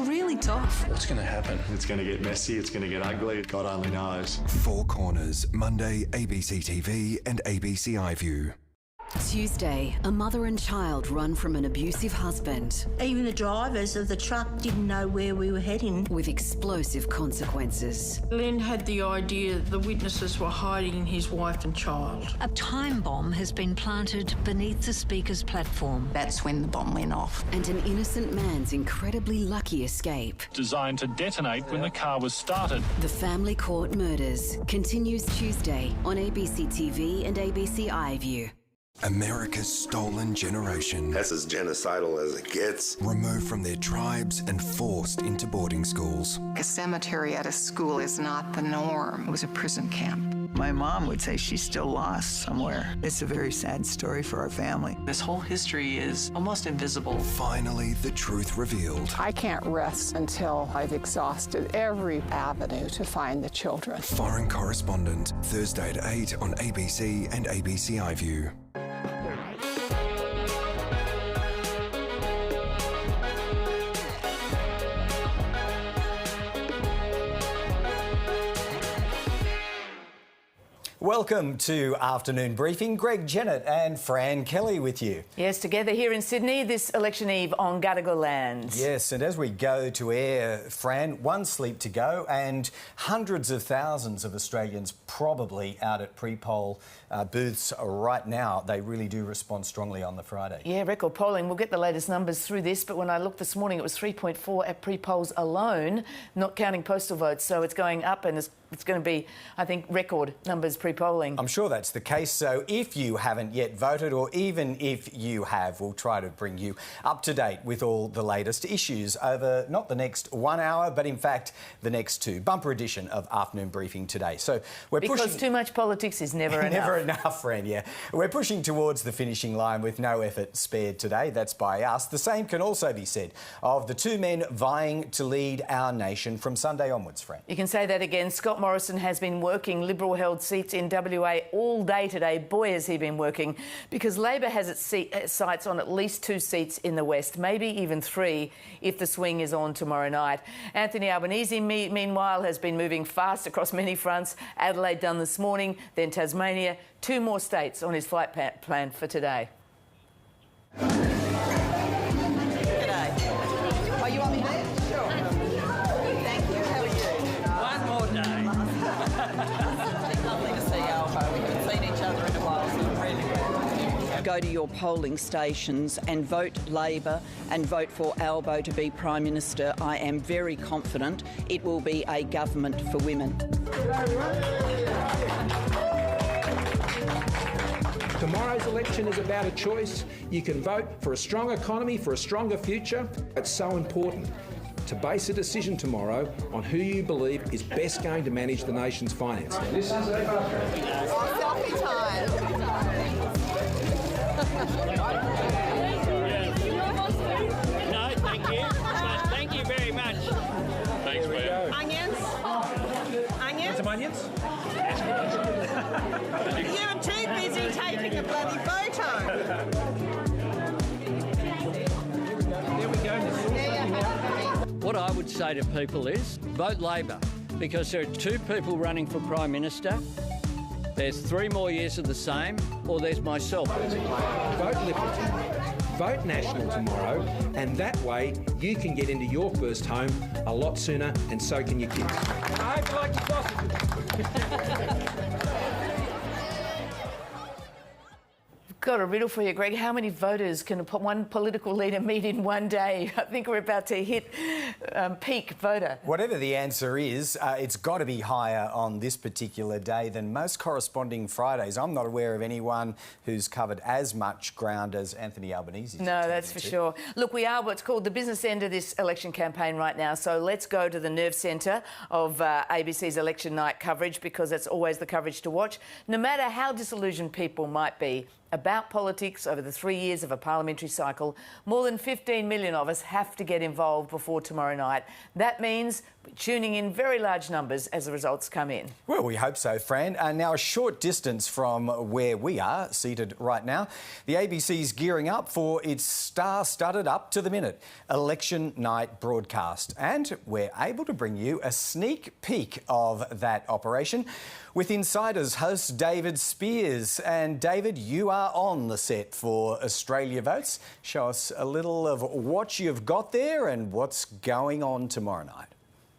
Really tough. What's going to happen? It's going to get messy, it's going to get ugly, God only knows. Four Corners, Monday, ABC TV and ABC iView. Tuesday, a mother and child run from an abusive husband. Even the drivers of the truck didn't know where we were heading. With explosive consequences. Len had the idea the witnesses were hiding his wife and child. A time bomb has been planted beneath the Speaker's platform. That's when the bomb went off. And an innocent man's incredibly lucky escape. Designed to detonate when the car was started. The Family Court Murders continues Tuesday on ABC TV and ABC iView. America's stolen generation. That's as genocidal as it gets. Removed from their tribes and forced into boarding schools. A cemetery at a school is not the norm. It was a prison camp. My mom would say she's still lost somewhere. It's a very sad story for our family. This whole history is almost invisible. Finally, the truth revealed. I can't rest until I've exhausted every avenue to find the children. Foreign Correspondent, Thursday at 8 on ABC and ABC iView. Welcome to Afternoon Briefing. Greg Jennett and Fran Kelly with you. Yes, together here in Sydney this election eve on Gadigal lands. Yes, and as we go to air, Fran, one sleep to go and hundreds of thousands of Australians probably out at pre-poll booths right now. They really do respond strongly on the Friday. Yeah, record polling. We'll get the latest numbers through this, but when I looked this morning, it was 3.4 at pre-polls alone, not counting postal votes. So it's going up and it's going to be, I think, record numbers pre-polling. I'm sure that's the case. So if you haven't yet voted, or even if you have, we'll try to bring you up to date with all the latest issues over not the next 1 hour, but in fact the next two. Bumper edition of Afternoon Briefing today. So we're because too much politics is never enough. Never enough, Fran, yeah. We're pushing towards the finishing line with no effort spared today. That's by us. The same can also be said of the two men vying to lead our nation from Sunday onwards, Fran. You can say that again. Scott Morrison has been working Liberal-held seats in WA all day today. Boy, has he been working, because Labor has its sights on at least 2 seats in the West, maybe even 3 if the swing is on tomorrow night. Anthony Albanese, meanwhile, has been moving fast across many fronts. Adelaide done this morning, then Tasmania. 2 more states on his flight plan for today. G'day. Oh, you want me there? Sure. Thank you. How are you? One more day. It's lovely to see Albo. We haven't seen each other in a while, so I'm really good. Go to your polling stations and vote Labor and vote for Albo to be Prime Minister. I am very confident it will be a government for women. Tomorrow's election is about a choice. You can vote for a strong economy, for a stronger future. It's so important to base a decision tomorrow on who you believe is best going to manage the nation's finances. This is a Selfie time. No, thank you. Thank you very much. Thanks, man. Onions? Onions? Some onions? You were too busy taking a bloody photo. There we go. What I would say to people is vote Labor, because there are 2 people running for Prime Minister. There's 3 more years of the same, or there's myself. Vote Liberal. Vote National tomorrow, and that way you can get into your first home a lot sooner, and so can your kids. I hope you like your sausages. Got a riddle for you, Greg. How many voters can one political leader meet in one day? I think we're about to hit peak voter. Whatever the answer is, it's got to be higher on this particular day than most corresponding Fridays. I'm not aware of anyone who's covered as much ground as Anthony Albanese. No, that's for sure. Look, we are what's called the business end of this election campaign right now, so let's go to the nerve centre of ABC's election night coverage, because that's always the coverage to watch, no matter how disillusioned people might be about politics over the 3 years of a parliamentary cycle. More than 15 million of us have to get involved before tomorrow night. That means we're tuning in very large numbers as the results come in. Well, we hope so, Fran. Now, a short distance from where we are seated right now, the ABC's gearing up for its star-studded up-to-the-minute election night broadcast. And we're able to bring you a sneak peek of that operation with Insider's host David Spears. And David, you are on the set for Australia Votes. Show us a little of what you've got there and what's going on tomorrow night.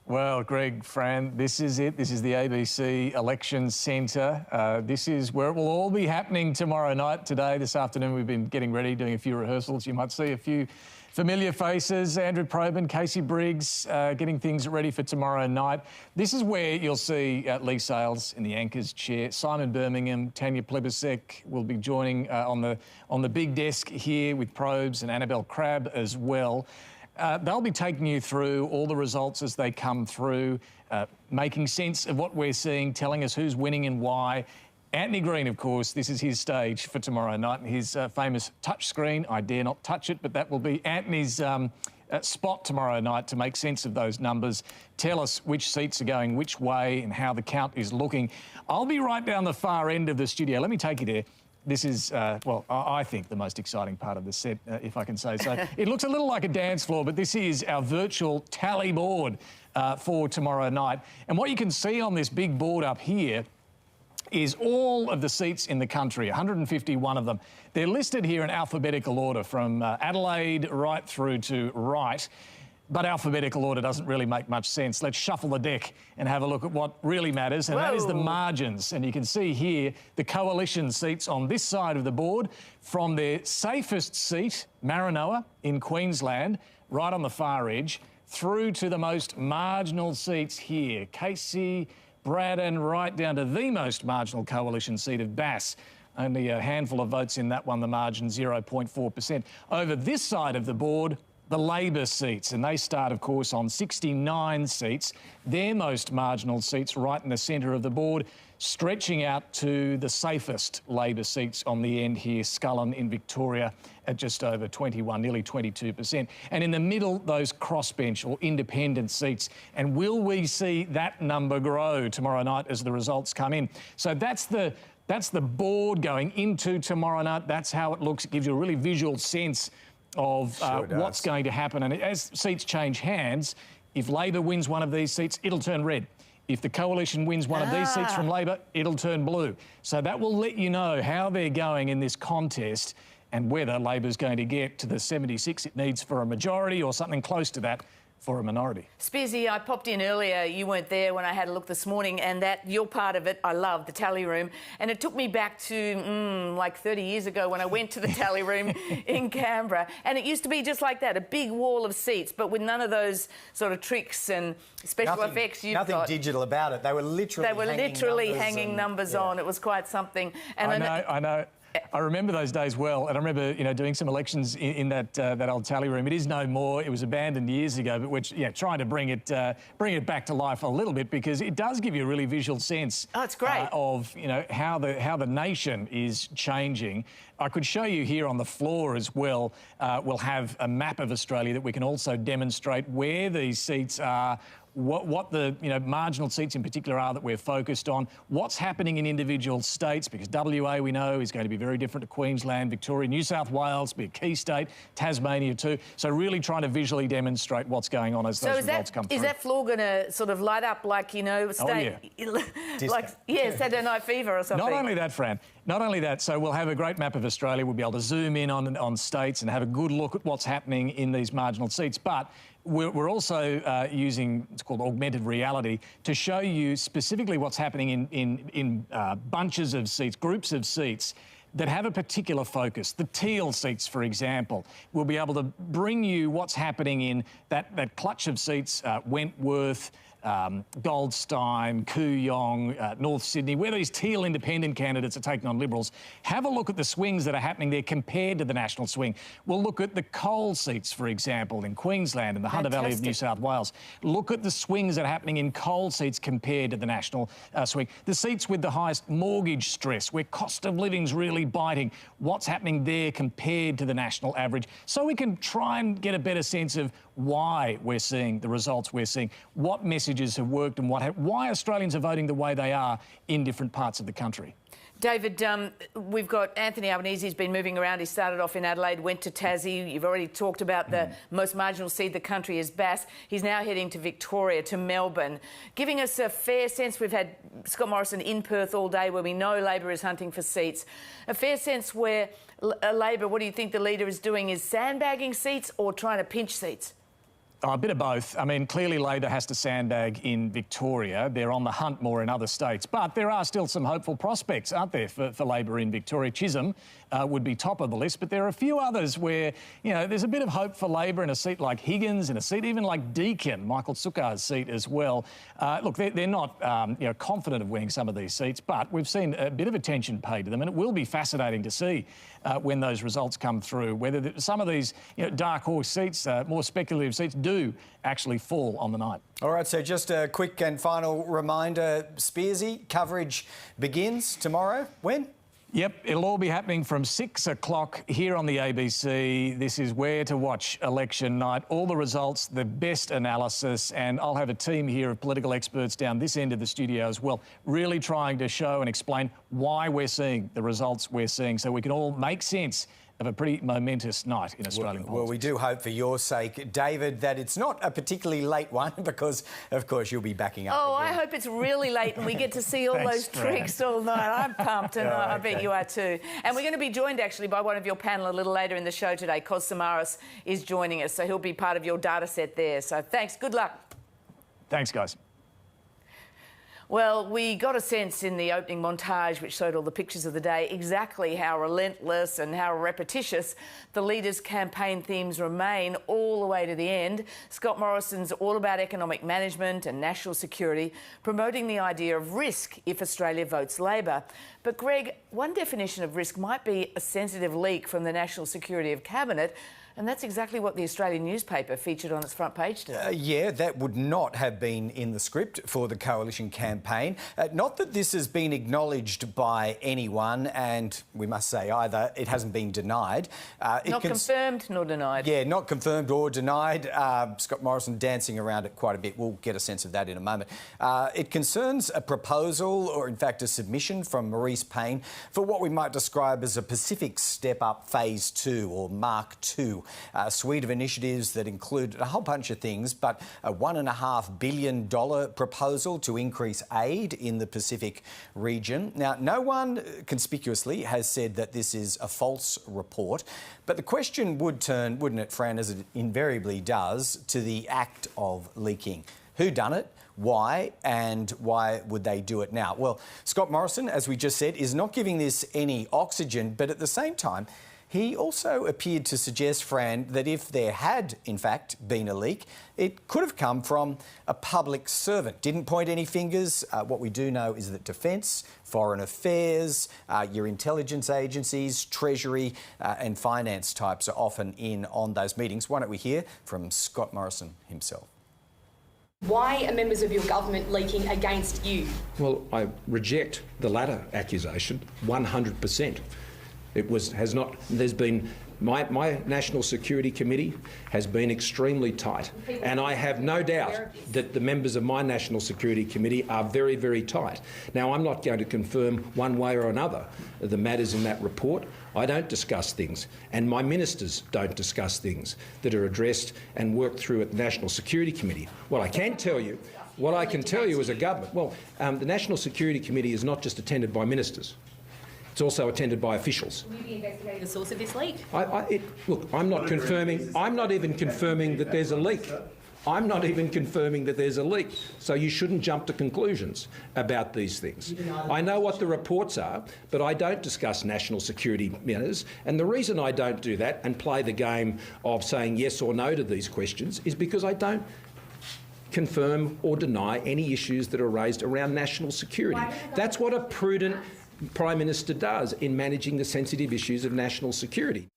Well, Greg, Fran, this is it. This is the ABC Election Centre. This is where it will all be happening tomorrow night. Today, this afternoon, we've been getting ready, doing a few rehearsals. You might see a few familiar faces. Andrew Probyn, Casey Briggs, getting things ready for tomorrow night. This is where you'll see Lee Sales in the anchor's chair. Simon Birmingham, Tanya Plibersek will be joining on the big desk here with Probes and Annabelle Crabb as well. They'll be taking you through all the results as they come through, making sense of what we're seeing, telling us who's winning and why. Anthony Green, of course, this is his stage for tomorrow night, his famous touch screen. I dare not touch it, but that will be Anthony's spot tomorrow night to make sense of those numbers, tell us which seats are going which way and how the count is looking. I'll be right down the far end of the studio. Let me take you there. This is, well, I think the most exciting part of the set, if I can say so. It looks a little like a dance floor, but this is our virtual tally board for tomorrow night. And what you can see on this big board up here is all of the seats in the country, 151 of them. They're listed here in alphabetical order from Adelaide right through to Wright. But alphabetical order doesn't really make much sense. Let's shuffle the deck and have a look at what really matters, and that is the margins. And you can see here the coalition seats on this side of the board, from their safest seat, Maranoa in Queensland, right on the far edge, through to the most marginal seats here, Casey, Braddon, right down to the most marginal coalition seat of Bass. Only a handful of votes in that one, the margin 0.4%. Over this side of the board, the Labor seats, and they start, of course, on 69 seats. Their most marginal seats right in the centre of the board, stretching out to the safest Labor seats on the end here, Scullin in Victoria at just over 21, nearly 22%. And in the middle, those crossbench or independent seats. And will we see that number grow tomorrow night as the results come in? So that's the board going into tomorrow night. That's how it looks. It gives you a really visual sense of what's going to happen. And as seats change hands, if Labor wins one of these seats, it'll turn red. If the coalition wins one of these seats from Labor, it'll turn blue. So that will let you know how they're going in this contest and whether Labor's going to get to the 76 it needs for a majority or something close to that for a minority. Spearsy, I popped in earlier. You weren't there when I had a look this morning, and that your part of it, I love, the tally room. And it took me back to like 30 years ago when I went to the tally room in Canberra. And it used to be just like that, a big wall of seats, but with none of those sort of tricks and special effects you've got. Nothing digital about it. They were literally hanging numbers on. It was quite something. And I know. I remember those days well, and I remember, doing some elections in that old tally room. It is no more. It was abandoned years ago, but we're trying to bring it back to life a little bit, because it does give you a really visual sense. Oh, it's great. Of how the nation is changing. I could show you here on the floor as well. We'll have a map of Australia that we can also demonstrate where these seats are, what the marginal seats in particular are that we're focused on, what's happening in individual states, because WA, we know, is going to be very different to Queensland, Victoria, New South Wales, be a key state, Tasmania too. So really trying to visually demonstrate what's going on as those results come through. Is that floor going to sort of light up like, Saturday Night Fever or something? Not only that, Fran. Not only that, so we'll have a great map of Australia. We'll be able to zoom in on states and have a good look at what's happening in these marginal seats. But we're also using, it's called augmented reality, to show you specifically what's happening in bunches of seats, groups of seats that have a particular focus. The teal seats, for example, will be able to bring you what's happening in that clutch of seats, Wentworth, Goldstein, Kooyong, North Sydney, where these teal independent candidates are taking on Liberals, have a look at the swings that are happening there compared to the national swing. We'll look at the coal seats, for example, in Queensland and the Hunter Valley of New South Wales. Look at the swings that are happening in coal seats compared to the national swing. The seats with the highest mortgage stress, where cost of living's really biting, what's happening there compared to the national average, so we can try and get a better sense of why we're seeing the results we're seeing, what messages have worked and why Australians are voting the way they are in different parts of the country. David, we've got Anthony Albanese. He's been moving around. He started off in Adelaide, went to Tassie. You've already talked about the most marginal seat in the country is Bass. He's now heading to Victoria, to Melbourne, giving us a fair sense. We've had Scott Morrison in Perth all day, where we know Labor is hunting for seats. A fair sense where Labor, what do you think the leader is doing? Is sandbagging seats or trying to pinch seats? Oh, a bit of both. I mean, clearly Labor has to sandbag in Victoria. They're on the hunt more in other states. But there are still some hopeful prospects, aren't there, for Labor in Victoria? Chisholm would be top of the list, but there are a few others where, you know, there's a bit of hope for Labor in a seat like Higgins, in a seat even like Deakin, Michael Sukkar's seat as well. Look, they're not, you know, confident of winning some of these seats, but we've seen a bit of attention paid to them, and it will be fascinating to see when those results come through, whether some of these, you know, dark horse seats, more speculative seats, do actually fall on the night. All right, so just a quick and final reminder, Spearsy, coverage begins tomorrow. When? Yep, it'll all be happening from 6 o'clock here on the ABC. This is where to watch election night. All the results, the best analysis, and I'll have a team here of political experts down this end of the studio as well, really trying to show and explain why we're seeing the results we're seeing so we can all make sense of a pretty momentous night in Australian politics. Well, we do hope for your sake, David, that it's not a particularly late one because, of course, you'll be backing up. Oh, again. I hope it's really late and we get to see all those tricks all night. I'm pumped, and I bet you are too. And we're going to be joined, actually, by one of your panel a little later in the show today. Kos Samaras is joining us, so he'll be part of your data set there. So thanks. Good luck. Thanks, guys. Well, we got a sense in the opening montage, which showed all the pictures of the day, exactly how relentless and how repetitious the leaders' campaign themes remain all the way to the end. Scott Morrison's all about economic management and national security, promoting the idea of risk if Australia votes Labor. But, Greg, one definition of risk might be a sensitive leak from the national security of Cabinet. And that's exactly what the Australian newspaper featured on its front page today. Yeah, that would not have been in the script for the coalition campaign. Not that this has been acknowledged by anyone, and we must say either it hasn't been denied. Not confirmed nor denied. Yeah, not confirmed or denied. Scott Morrison dancing around it quite a bit. We'll get a sense of that in a moment. It concerns a proposal, or in fact a submission from Pyne for what we might describe as a Pacific Step Up Phase 2 or Mark 2. A suite of initiatives that include a whole bunch of things, but a $1.5 billion proposal to increase aid in the Pacific region. Now, no one conspicuously has said that this is a false report, but the question would turn, wouldn't it, Fran, as it invariably does, to the act of leaking. Who done it? Why? And why would they do it now? Well, Scott Morrison, as we just said, is not giving this any oxygen, but at the same time, he also appeared to suggest, Fran, that if there had, in fact, been a leak, it could have come from a public servant. Didn't point any fingers. What we do know is that Defence, Foreign Affairs, your intelligence agencies, Treasury and finance types are often in on those meetings. Why don't we hear from Scott Morrison himself? Why are members of your government leaking against you? Well, I reject the latter accusation 100%. My National Security Committee has been extremely tight, and I have no doubt that the members of my National Security Committee are very, very tight. Now, I'm not going to confirm one way or another the matters in that report. I don't discuss things, and my ministers don't discuss things that are addressed and worked through at the National Security Committee. What I can tell you as a government, the National Security Committee is not just attended by ministers. It's also attended by officials. Will you be investigating the source of this leak? Look, I'm not confirming. I'm not even confirming that there's a leak. I'm not even confirming that there's a leak. So you shouldn't jump to conclusions about these things. I know what the reports are, but I don't discuss national security matters. And the reason I don't do that and play the game of saying yes or no to these questions is because I don't confirm or deny any issues that are raised around national security. That's what a prudent Prime Minister does in managing the sensitive issues of national security.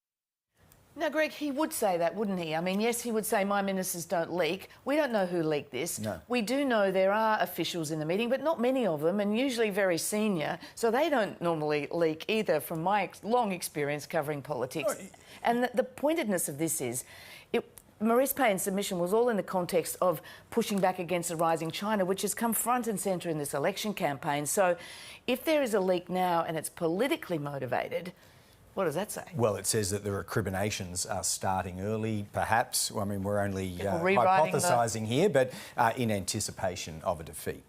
Now, Greg, he would say that, wouldn't he? I mean, yes, he would say my ministers don't leak. We don't know who leaked this. No. We do know there are officials in the meeting, but not many of them, and usually very senior, so they don't normally leak either, from my long experience covering politics. And the pointedness of this is, Maurice Pyne's submission was all in the context of pushing back against the rising China, which has come front and centre in this election campaign. So if there is a leak now and it's politically motivated, what does that say? Well, it says that the recriminations are starting early, perhaps. Well, I mean, we're only Rewriting hypothesising here, but in anticipation of a defeat.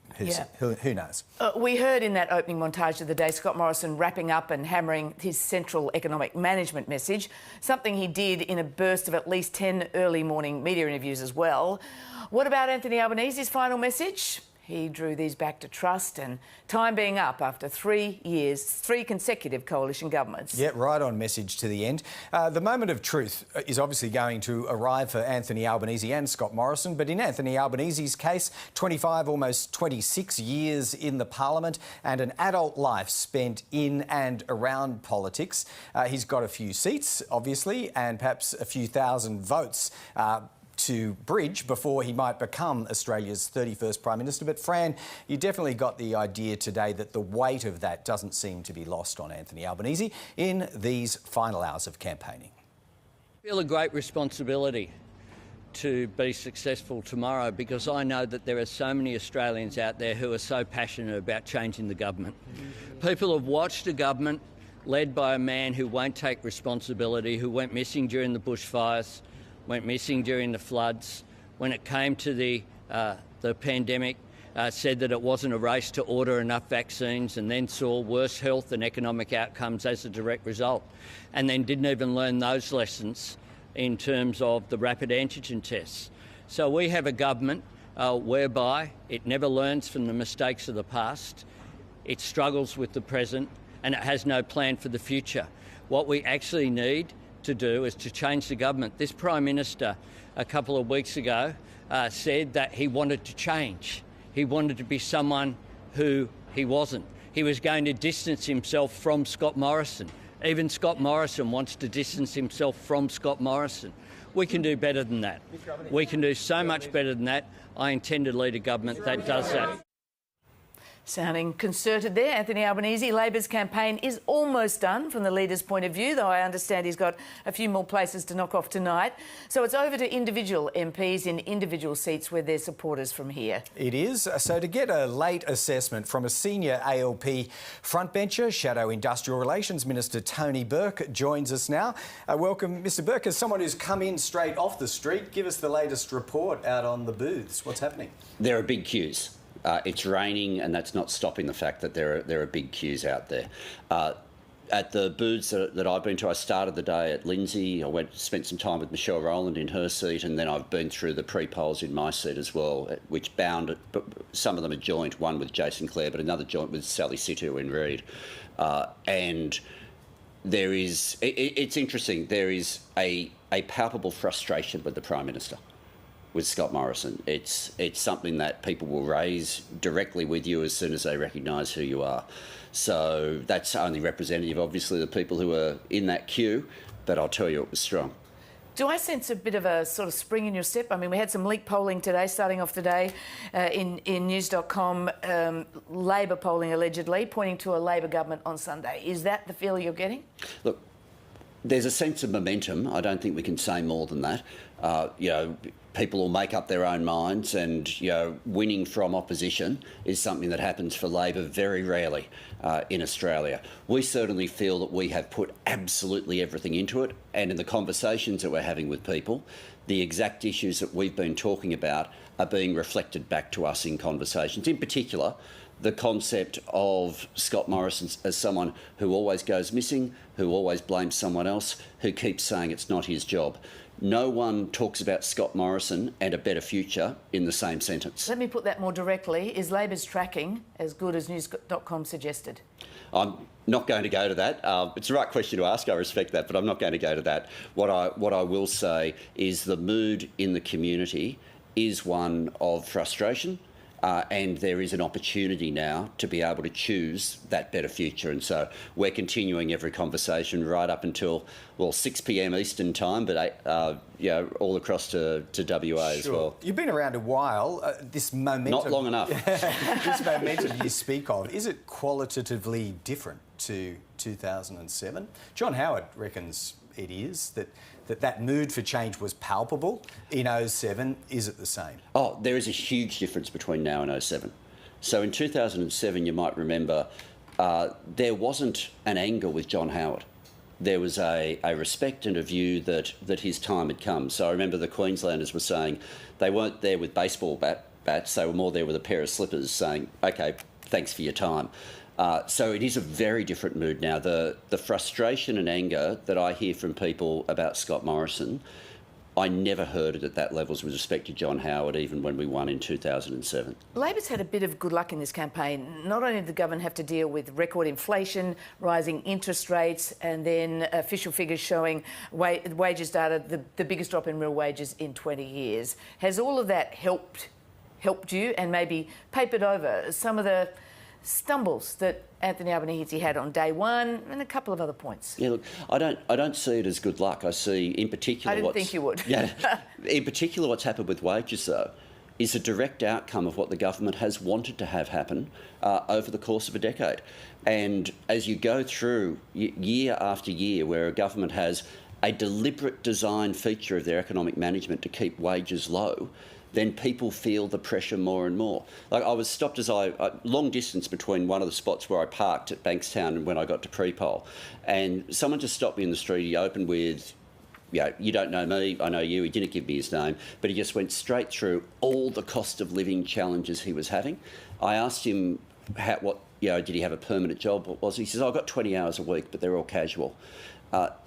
Who knows? We heard in that opening montage of the day Scott Morrison wrapping up and hammering his central economic management message, something he did in a burst of at least 10 early morning media interviews as well. What about Anthony Albanese's final message? He drew these back to trust and time being up after 3 years, 3 consecutive coalition governments. Yeah, right on message to the end. The moment of truth is obviously going to arrive for Anthony Albanese and Scott Morrison, but in Anthony Albanese's case, 25, almost 26 years in the Parliament and an adult life spent in and around politics. He's got a few seats, obviously, and perhaps a few thousand votes to bridge before he might become Australia's 31st Prime Minister. But Fran, you definitely got the idea today that the weight of that doesn't seem to be lost on Anthony Albanese in these final hours of campaigning. I feel a great responsibility to be successful tomorrow because I know that there are so many Australians out there who are so passionate about changing the government. People have watched a government led by a man who won't take responsibility, who went missing during the bushfires, went missing during the floods. When it came to the pandemic, said that it wasn't a race to order enough vaccines and then saw worse health and economic outcomes as a direct result, and then didn't even learn those lessons in terms of the rapid antigen tests. So we have a government whereby it never learns from the mistakes of the past, it struggles with the present, and it has no plan for the future. What we actually need to do is to change the government. This Prime Minister a couple of weeks ago said that he wanted to change. He wanted to be someone who he wasn't. He was going to distance himself from Scott Morrison. Even Scott Morrison wants to distance himself from Scott Morrison. We can do better than that. We can do so much better than that. I intend to lead a government that does that. Sounding concerted there, Anthony Albanese. Labor's campaign is almost done from the leader's point of view, though I understand he's got a few more places to knock off tonight. So it's over to individual MPs in individual seats with their supporters from here. It is. So to get a late assessment from a senior ALP frontbencher, Shadow Industrial Relations Minister Tony Burke joins us now. Welcome, Mr Burke. As someone who's come in straight off the street, give us the latest report out on the booths. What's happening? There are big queues. It's raining, and that's not stopping the fact that there are big queues out there. At the booths that I've been to, I started the day at Lindsay. I spent some time with Michelle Rowland in her seat, and then I've been through the pre-polls in my seat as well, which bound, some of them are joint, one with Jason Clare, but another joint with Sally Situ in Reid. And there is, it's interesting, there is a palpable frustration with the Prime Minister, with Scott Morrison. It's something that people will raise directly with you as soon as they recognise who you are. So that's only representative, obviously, of the people who are in that queue, but I'll tell you it was strong. Do I sense a bit of a sort of spring in your step? I mean, we had some leak polling today, starting off today in news.com, Labor polling allegedly, pointing to a Labor government on Sunday. Is that the feel you're getting? Look, there's a sense of momentum. I don't think we can say more than that. People will make up their own minds, and winning from opposition is something that happens for Labor very rarely in Australia. We certainly feel that we have put absolutely everything into it, and in the conversations that we're having with people, the exact issues that we've been talking about are being reflected back to us in conversations. In particular, the concept of Scott Morrison as someone who always goes missing, who always blames someone else, who keeps saying it's not his job. No one talks about Scott Morrison and a better future in the same sentence. Let me put that more directly. Is Labor's tracking as good as news.com suggested? I'm not going to go to that. It's the right question to ask. I respect that, but I'm not going to go to that. What I will say is the mood in the community is one of frustration. And there is an opportunity now to be able to choose that better future. And so we're continuing every conversation right up until, 6 p.m. Eastern time, but all across to WA as well. You've been around a while. This momentum... Not long enough. This momentum you speak of, is it qualitatively different to 2007? John Howard reckons it is, that mood for change was palpable in 07. Is it the same? Oh, there is a huge difference between now and 07. So in 2007, you might remember, there wasn't an anger with John Howard. There was a respect and a view that his time had come. So I remember the Queenslanders were saying they weren't there with baseball bats, they were more there with a pair of slippers saying, OK, thanks for your time. So it is a very different mood now. The frustration and anger that I hear from people about Scott Morrison, I never heard it at that levels with respect to John Howard, even when we won in 2007. Labor's had a bit of good luck in this campaign. Not only did the government have to deal with record inflation, rising interest rates, and then official figures showing wages data, the biggest drop in real wages in 20 years. Has all of that helped you and maybe papered over some of the stumbles that Anthony Albanese had on day one and a couple of other points? Yeah, look, I don't see it as good luck. I see, in particular, I didn't think you would. Yeah, in particular, what's happened with wages, though, is a direct outcome of what the government has wanted to have happen over the course of a decade. And as you go through year after year, where a government has a deliberate design feature of their economic management to keep wages low, then people feel the pressure more and more. Like, I was stopped as long distance between one of the spots where I parked at Bankstown and when I got to pre-poll, and someone just stopped me in the street. He opened with, you don't know me, I know you. He didn't give me his name, but he just went straight through all the cost of living challenges he was having. I asked him did he have a permanent job? What was he? He says, I've got 20 hours a week, but they're all casual.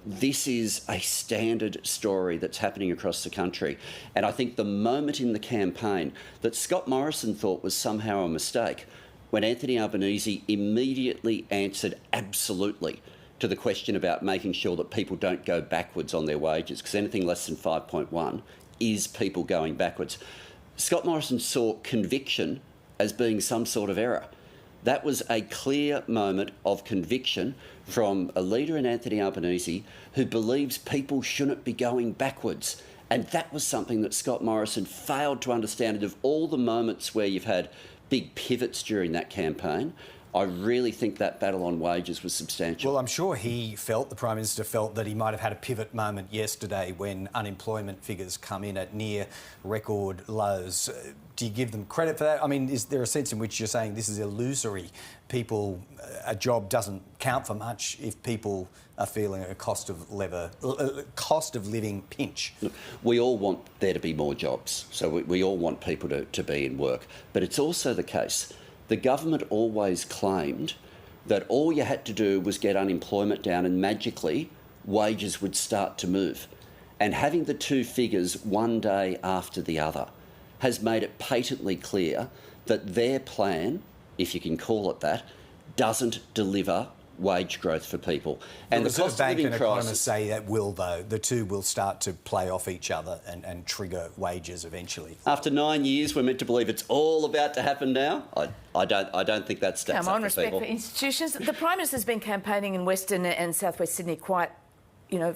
This is a standard story that's happening across the country. And I think the moment in the campaign that Scott Morrison thought was somehow a mistake, when Anthony Albanese immediately answered absolutely to the question about making sure that people don't go backwards on their wages, because anything less than 5.1 is people going backwards. Scott Morrison saw conviction as being some sort of error. That was a clear moment of conviction from a leader in Anthony Albanese who believes people shouldn't be going backwards. And that was something that Scott Morrison failed to understand. And of all the moments where you've had big pivots during that campaign, I really think that battle on wages was substantial. Well, I'm sure the Prime Minister felt that he might have had a pivot moment yesterday when unemployment figures come in at near record lows. Do you give them credit for that? I mean, is there a sense in which you're saying this is illusory? A job doesn't count for much if people are feeling a cost of living pinch? Look, we all want there to be more jobs, so we all want people to be in work. But it's also the case the government always claimed that all you had to do was get unemployment down and magically wages would start to move. And having the two figures one day after the other has made it patently clear that their plan, if you can call it that, doesn't deliver wage growth for people. And the cost of living crisis... economists say that the two will start to play off each other and trigger wages eventually. After 9 years, we're meant to believe it's all about to happen now. I don't think that stacks up for respect people. For institutions. The Prime Minister's been campaigning in Western and Southwest Sydney quite,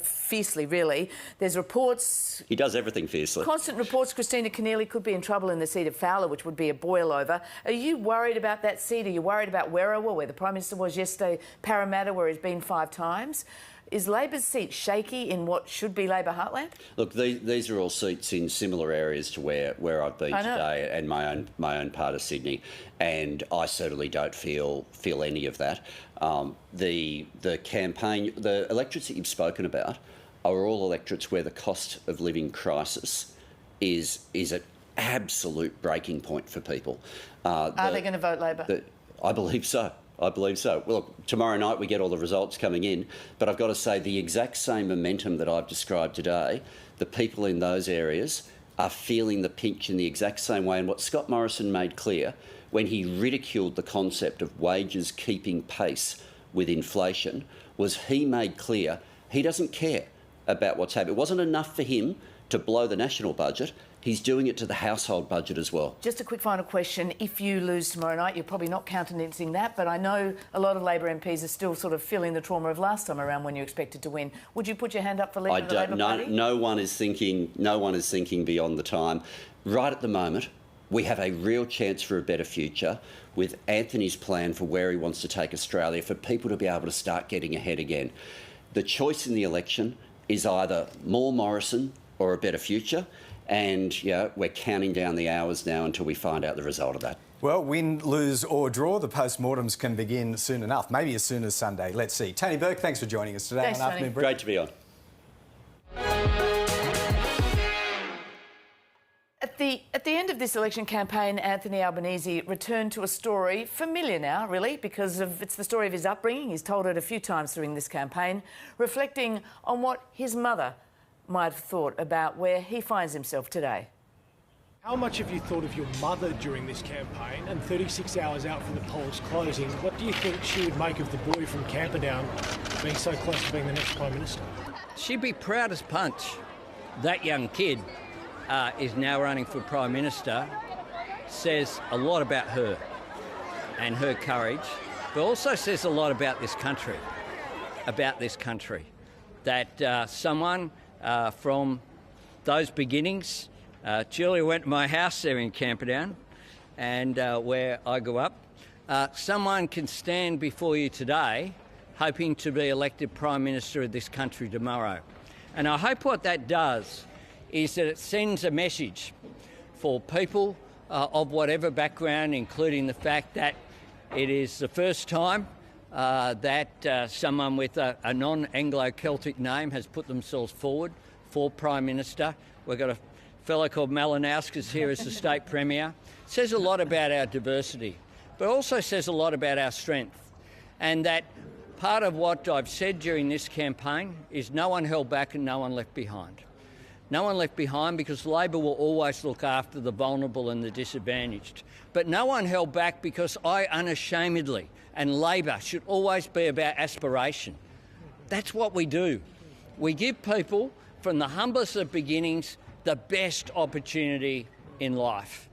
fiercely, really. There's reports... He does everything fiercely. Constant reports Christina Keneally could be in trouble in the seat of Fowler, which would be a boil over. Are you worried about that seat? Are you worried about Werriwa, where the Prime Minister was yesterday, Parramatta, where he's been 5 times? Is Labor's seat shaky in what should be Labor heartland? Look, these are all seats in similar areas to where I've been today and my own part of Sydney, and I certainly don't feel any of that. The campaign, the electorates that you've spoken about are all electorates where the cost of living crisis is an absolute breaking point for people. Are they going to vote Labor? I believe so. I believe so. Well, look, tomorrow night we get all the results coming in, but I've got to say the exact same momentum that I've described today, the people in those areas are feeling the pinch in the exact same way. And what Scott Morrison made clear when he ridiculed the concept of wages keeping pace with inflation was he made clear he doesn't care about what's happening. It wasn't enough for him to blow the national budget. He's doing it to the household budget as well. Just a quick final question. If you lose tomorrow night, you're probably not countenancing that, but I know a lot of Labor MPs are still sort of feeling the trauma of last time around when you expected to win. Would you put your hand up for leader of the Labor Party? No one is thinking beyond the time. Right at the moment, we have a real chance for a better future with Anthony's plan for where he wants to take Australia, for people to be able to start getting ahead again. The choice in the election is either more Morrison or a better future. And, we're counting down the hours now until we find out the result of that. Well, win, lose or draw, the post-mortems can begin soon enough, maybe as soon as Sunday. Let's see. Tony Burke, thanks for joining us today. Thanks, on Afternoon Great to be on. At the end of this election campaign, Anthony Albanese returned to a story familiar now, really, because it's the story of his upbringing. He's told it a few times during this campaign, reflecting on what his mother might have thought about where he finds himself today. How much have you thought of your mother during this campaign? And 36 hours out from the polls closing, what do you think she would make of the boy from Camperdown being so close to being the next Prime Minister? She'd be proud as punch. That young kid is now running for Prime Minister. Says a lot about her and her courage, but also says a lot about this country. That someone from those beginnings, Julia went to my house there in Camperdown, and where I grew up. Someone can stand before you today hoping to be elected Prime Minister of this country tomorrow. And I hope what that does is that it sends a message for people of whatever background, including the fact that it is the first time that someone with a non-Anglo-Celtic name has put themselves forward for Prime Minister. We've got a fellow called Malinauskas here as the State Premier. It says a lot about our diversity, but also says a lot about our strength. And that part of what I've said during this campaign is no one held back and no one left behind. No one left behind because Labor will always look after the vulnerable and the disadvantaged. But no one held back because I unashamedly, and Labor should always be about aspiration. That's what we do. We give people from the humblest of beginnings the best opportunity in life.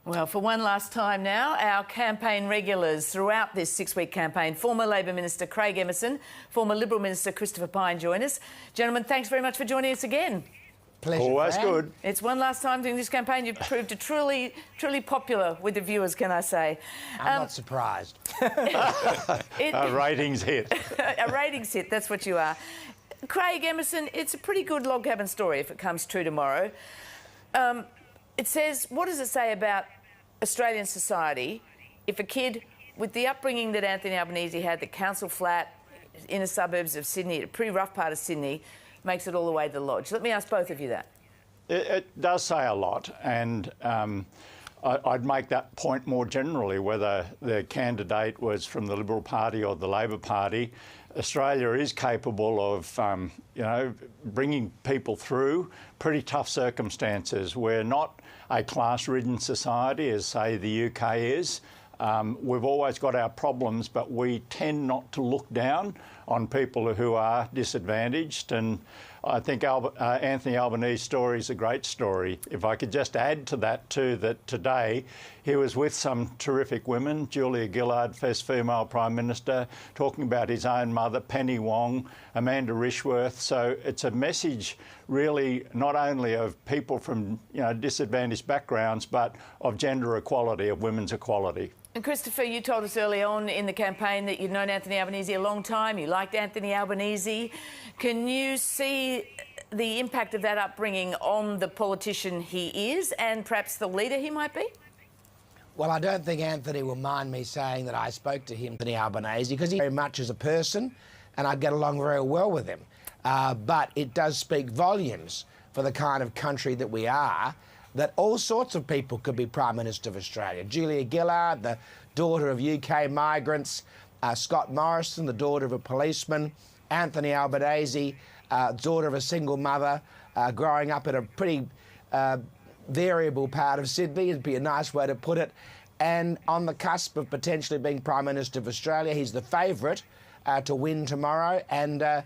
Well, for one last time now, our campaign regulars throughout this six-week campaign, former Labor Minister Craig Emerson, former Liberal Minister Christopher Pyne join us. Gentlemen, thanks very much for joining us again. Pleasure. Always good. It's one last time during this campaign. You've proved truly popular with the viewers, can I say? I'm not surprised. A ratings hit. A ratings hit, that's what you are. Craig Emerson, it's a pretty good log cabin story if it comes true tomorrow. It says, what does it say about Australian society if a kid with the upbringing that Anthony Albanese had, the council flat, inner suburbs of Sydney, a pretty rough part of Sydney, makes it all the way to the lodge? Let me ask both of you that. It does say a lot, and I'd make that point more generally, whether the candidate was from the Liberal Party or the Labor Party. Australia is capable of, bringing people through pretty tough circumstances. We're not a class-ridden society, as, say, the UK is. We've always got our problems, but we tend not to look down on people who are disadvantaged. And I think Anthony Albanese's story is a great story. If I could just add to that too, that today he was with some terrific women, Julia Gillard, first female Prime Minister, talking about his own mother, Penny Wong, Amanda Rishworth. So it's a message really not only of people from disadvantaged backgrounds, but of gender equality, of women's equality. And Christopher, you told us early on in the campaign that you'd known Anthony Albanese a long time. You liked Anthony Albanese. Can you see the impact of that upbringing on the politician he is and perhaps the leader he might be? Well, I don't think Anthony will mind me saying that I spoke to him, Anthony Albanese, because he very much as a person and I get along very well with him. But it does speak volumes for the kind of country that we are, that all sorts of people could be Prime Minister of Australia. Julia Gillard, the daughter of UK migrants, Scott Morrison, the daughter of a policeman, Anthony Albanese, daughter of a single mother, growing up in a pretty variable part of Sydney, would be a nice way to put it, and on the cusp of potentially being Prime Minister of Australia. He's the favourite to win tomorrow, and, I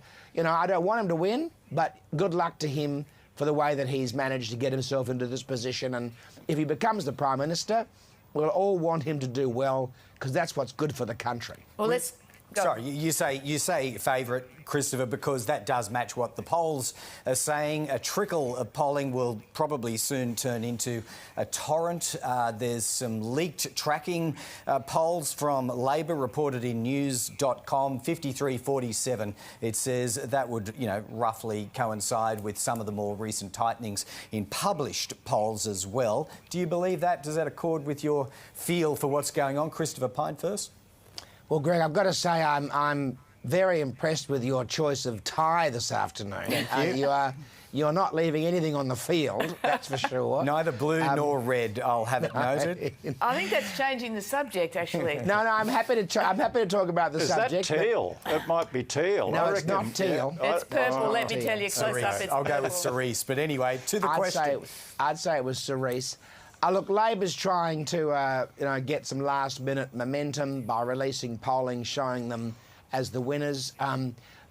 don't want him to win, but good luck to him for the way that he's managed to get himself into this position. And if he becomes the Prime Minister, we'll all want him to do well, because that's what's good for the country. Well, let's go. Sorry, you say favourite, Christopher, because that does match what the polls are saying. A trickle of polling will probably soon turn into a torrent. There's some leaked tracking polls from Labor reported in news.com, 53-47. It says that would, roughly coincide with some of the more recent tightenings in published polls as well. Do you believe that? Does that accord with your feel for what's going on? Christopher Pyne first. Well, Greg, I've got to say I'm very impressed with your choice of tie this afternoon. Thank you. You're not leaving anything on the field, that's for sure. Neither blue nor red, I'll have it noted. I think that's changing the subject, actually. No, I'm happy to talk about the subject. Is that teal? It might be teal. No, it's not teal. It's purple. Let me tell you, close up, it's I'll purple. go with cerise. But anyway, to the question. I'd say it was cerise. Look, Labor's trying to, get some last-minute momentum by releasing polling showing them as the winners.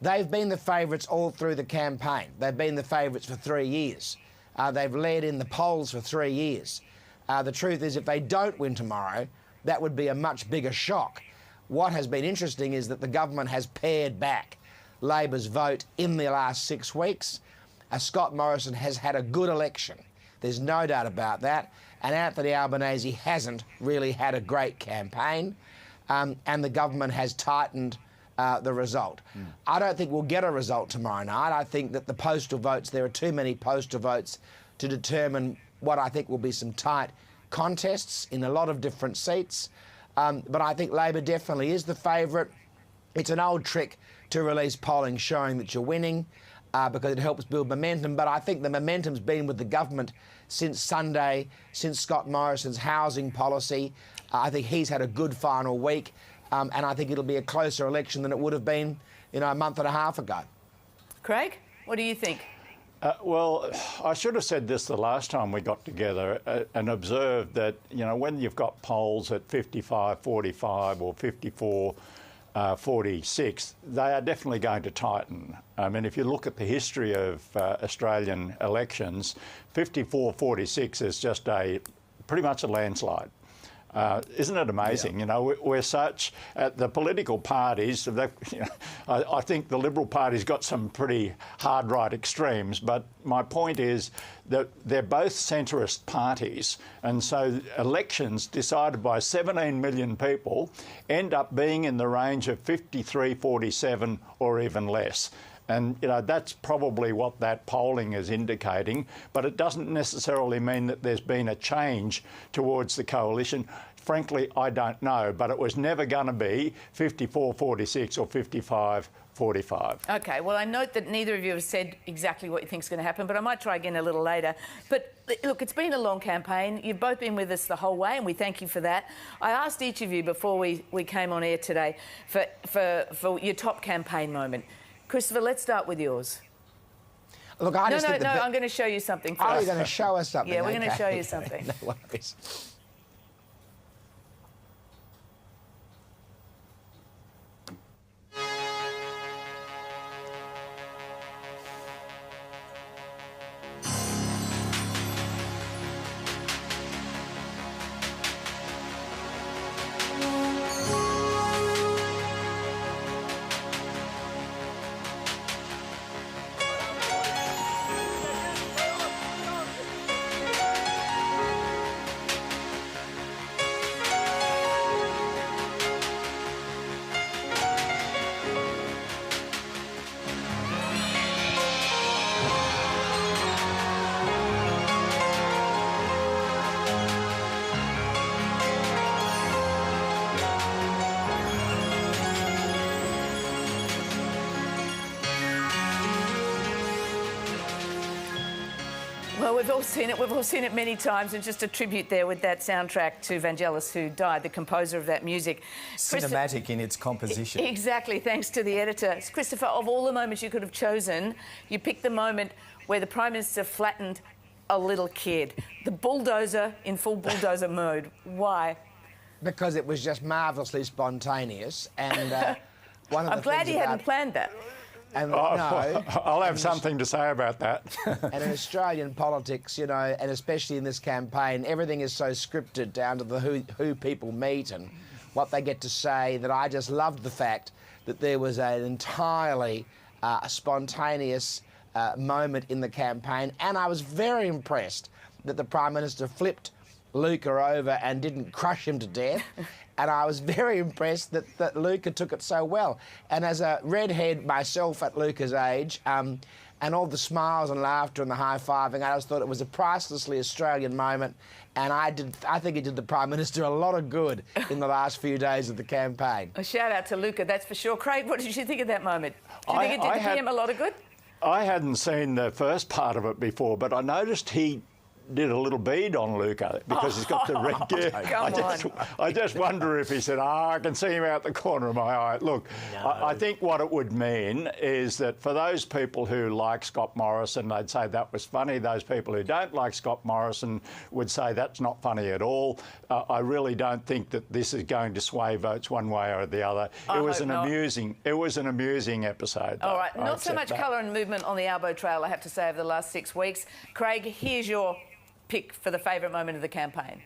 They've been the favourites all through the campaign. They've been the favourites for 3 years. They've led in the polls for 3 years. The truth is, if they don't win tomorrow, that would be a much bigger shock. What has been interesting is that the government has pared back Labor's vote in the last 6 weeks. Scott Morrison has had a good election. There's no doubt about that. And Anthony Albanese hasn't really had a great campaign. And the government has tightened the result. I don't think we'll get a result tomorrow night. I think that the postal votes, there are too many postal votes to determine what I think will be some tight contests in a lot of different seats. But I think Labor definitely is the favourite. It's an old trick to release polling showing that you're winning because it helps build momentum. But I think the momentum's been with the government since Sunday, since Scott Morrison's housing policy. I think he's had a good final week. And I think it'll be a closer election than it would have been, a month and a half ago. Craig, what do you think? Well, I should have said this the last time we got together and observed that, when you've got polls at 55-45 or 54-46, they are definitely going to tighten. I mean, if you look at the history of Australian elections, 54-46 is just pretty much a landslide. Isn't it amazing? Yeah. We're such the political parties. I think the Liberal Party's got some pretty hard right extremes, but my point is that they're both centrist parties, and so elections decided by 17 million people end up being in the range of 53-47 or even less. And, that's probably what that polling is indicating, but it doesn't necessarily mean that there's been a change towards the coalition. Frankly, I don't know, but it was never going to be 54-46 or 55-45. OK, well, I note that neither of you have said exactly what you think is going to happen, but I might try again a little later. But, look, it's been a long campaign. You've both been with us the whole way, and we thank you for that. I asked each of you before we came on air today for your top campaign moment. Christopher, let's start with yours. Look, I'm going to show you something first. Oh, you're going to show us something? Yeah, we're going to show you something. No worries. Well, we've all seen it. We've all seen it many times. And just a tribute there with that soundtrack to Vangelis, who died, the composer of that music. Cinematic in its composition. Exactly, thanks to the editor. Christopher, of all the moments you could have chosen, you picked the moment where the Prime Minister flattened a little kid. The bulldozer in full bulldozer mode. Why? Because it was just marvellously spontaneous. And one of the I'm glad things he hadn't planned that. And I'll have something to say about that. And in Australian politics, you know, and especially in this campaign, everything is so scripted down to the who people meet and what they get to say, that I just loved the fact that there was an entirely spontaneous moment in the campaign. And I was very impressed that the Prime Minister flipped Luca over and didn't crush him to death. And I was very impressed that Luca took it so well. And as a redhead myself at Luca's age, and all the smiles and laughter and the high-fiving, I just thought it was a pricelessly Australian moment. And I think it did the Prime Minister a lot of good in the last few days of the campaign. A shout-out to Luca, that's for sure. Craig, what did you think of that moment? Do you think it did the PM a lot of good? I hadn't seen the first part of it before, but I noticed he did a little bead on Luca because he's got the red gear. I just wonder if he said, I can see him out the corner of my eye. Look, I think what it would mean is that for those people who like Scott Morrison, they'd say that was funny. Those people who don't like Scott Morrison would say that's not funny at all. I really don't think that this is going to sway votes one way or the other. It was an amusing episode. All right, not so much colour and movement on the Albo Trail, I have to say, over the last 6 weeks. Craig, here's your pick for the favourite moment of the campaign.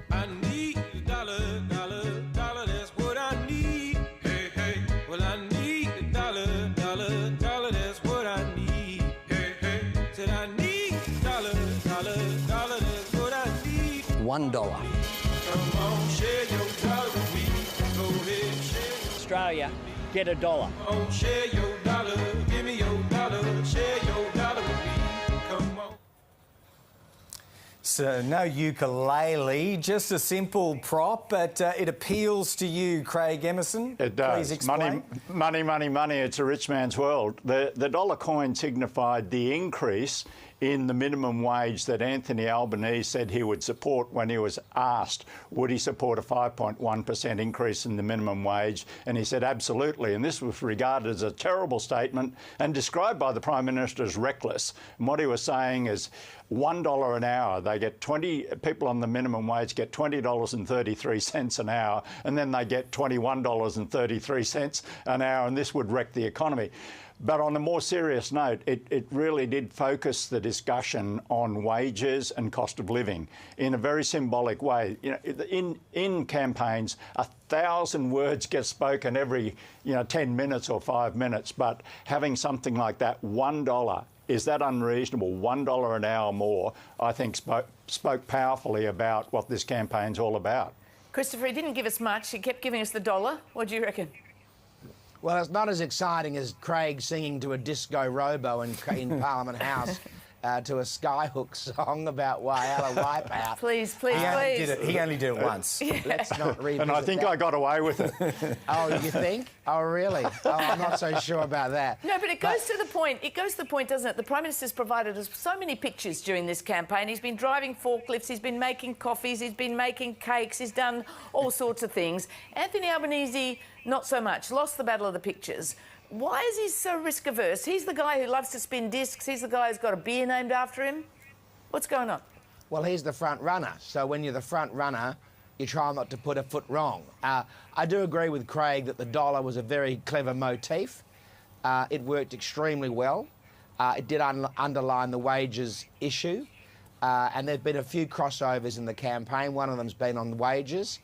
I need a dollar, dollar, dollar, that's what I need. Hey, hey, well, I need a dollar, dollar, dollar, that's what I need. Hey, hey, said I need a dollar, dollar, dollar, that's what I need. $1. Come on, share your dollar with me. Go ahead, share. Australia, get $1. Come on, share your dollar, give me your dollar, share your dollar with me. Come on. So no ukulele, just a simple prop, but it appeals to you, Craig Emerson. It does. Please explain. Money, money, money. It's a rich man's world. The dollar coin signified the increase in the minimum wage that Anthony Albanese said he would support when he was asked, would he support a 5.1% increase in the minimum wage? And he said absolutely. And this was regarded as a terrible statement and described by the Prime Minister as reckless. And what he was saying is $1 an hour. They get people on the minimum wage get $20.33 an hour, and then they get $21.33 an hour, and this would wreck the economy. But on a more serious note, it really did focus the discussion on wages and cost of living in a very symbolic way. You know, in campaigns, 1,000 words get spoken every 10 minutes or 5 minutes, but having something like that, $1, is that unreasonable? $1 an hour more, I think, spoke powerfully about what this campaign's all about. Christopher, he didn't give us much. He kept giving us the dollar. What do you reckon? Well, it's not as exciting as Craig singing to a disco robo in Parliament House to a Skyhook song about Whyalla Wipeout. Please. He only did it once. Yeah. Let's not revisit And I think I got away with it. Oh, you think? Oh, really? Oh, I'm not so sure about that. No, but it goes to the point. It goes to the point, doesn't it? The Prime Minister's provided us so many pictures during this campaign. He's been driving forklifts, he's been making coffees, he's been making cakes, he's done all sorts of things. Anthony Albanese, not so much. Lost the battle of the pictures. Why is he so risk-averse? He's the guy who loves to spin discs. He's the guy who's got a beer named after him. What's going on? Well, he's the front runner. So when you're the front runner, you try not to put a foot wrong. I do agree with Craig that the dollar was a very clever motif. It worked extremely well. It did underline the wages issue. And there's been a few crossovers in the campaign. One of them's been on wages,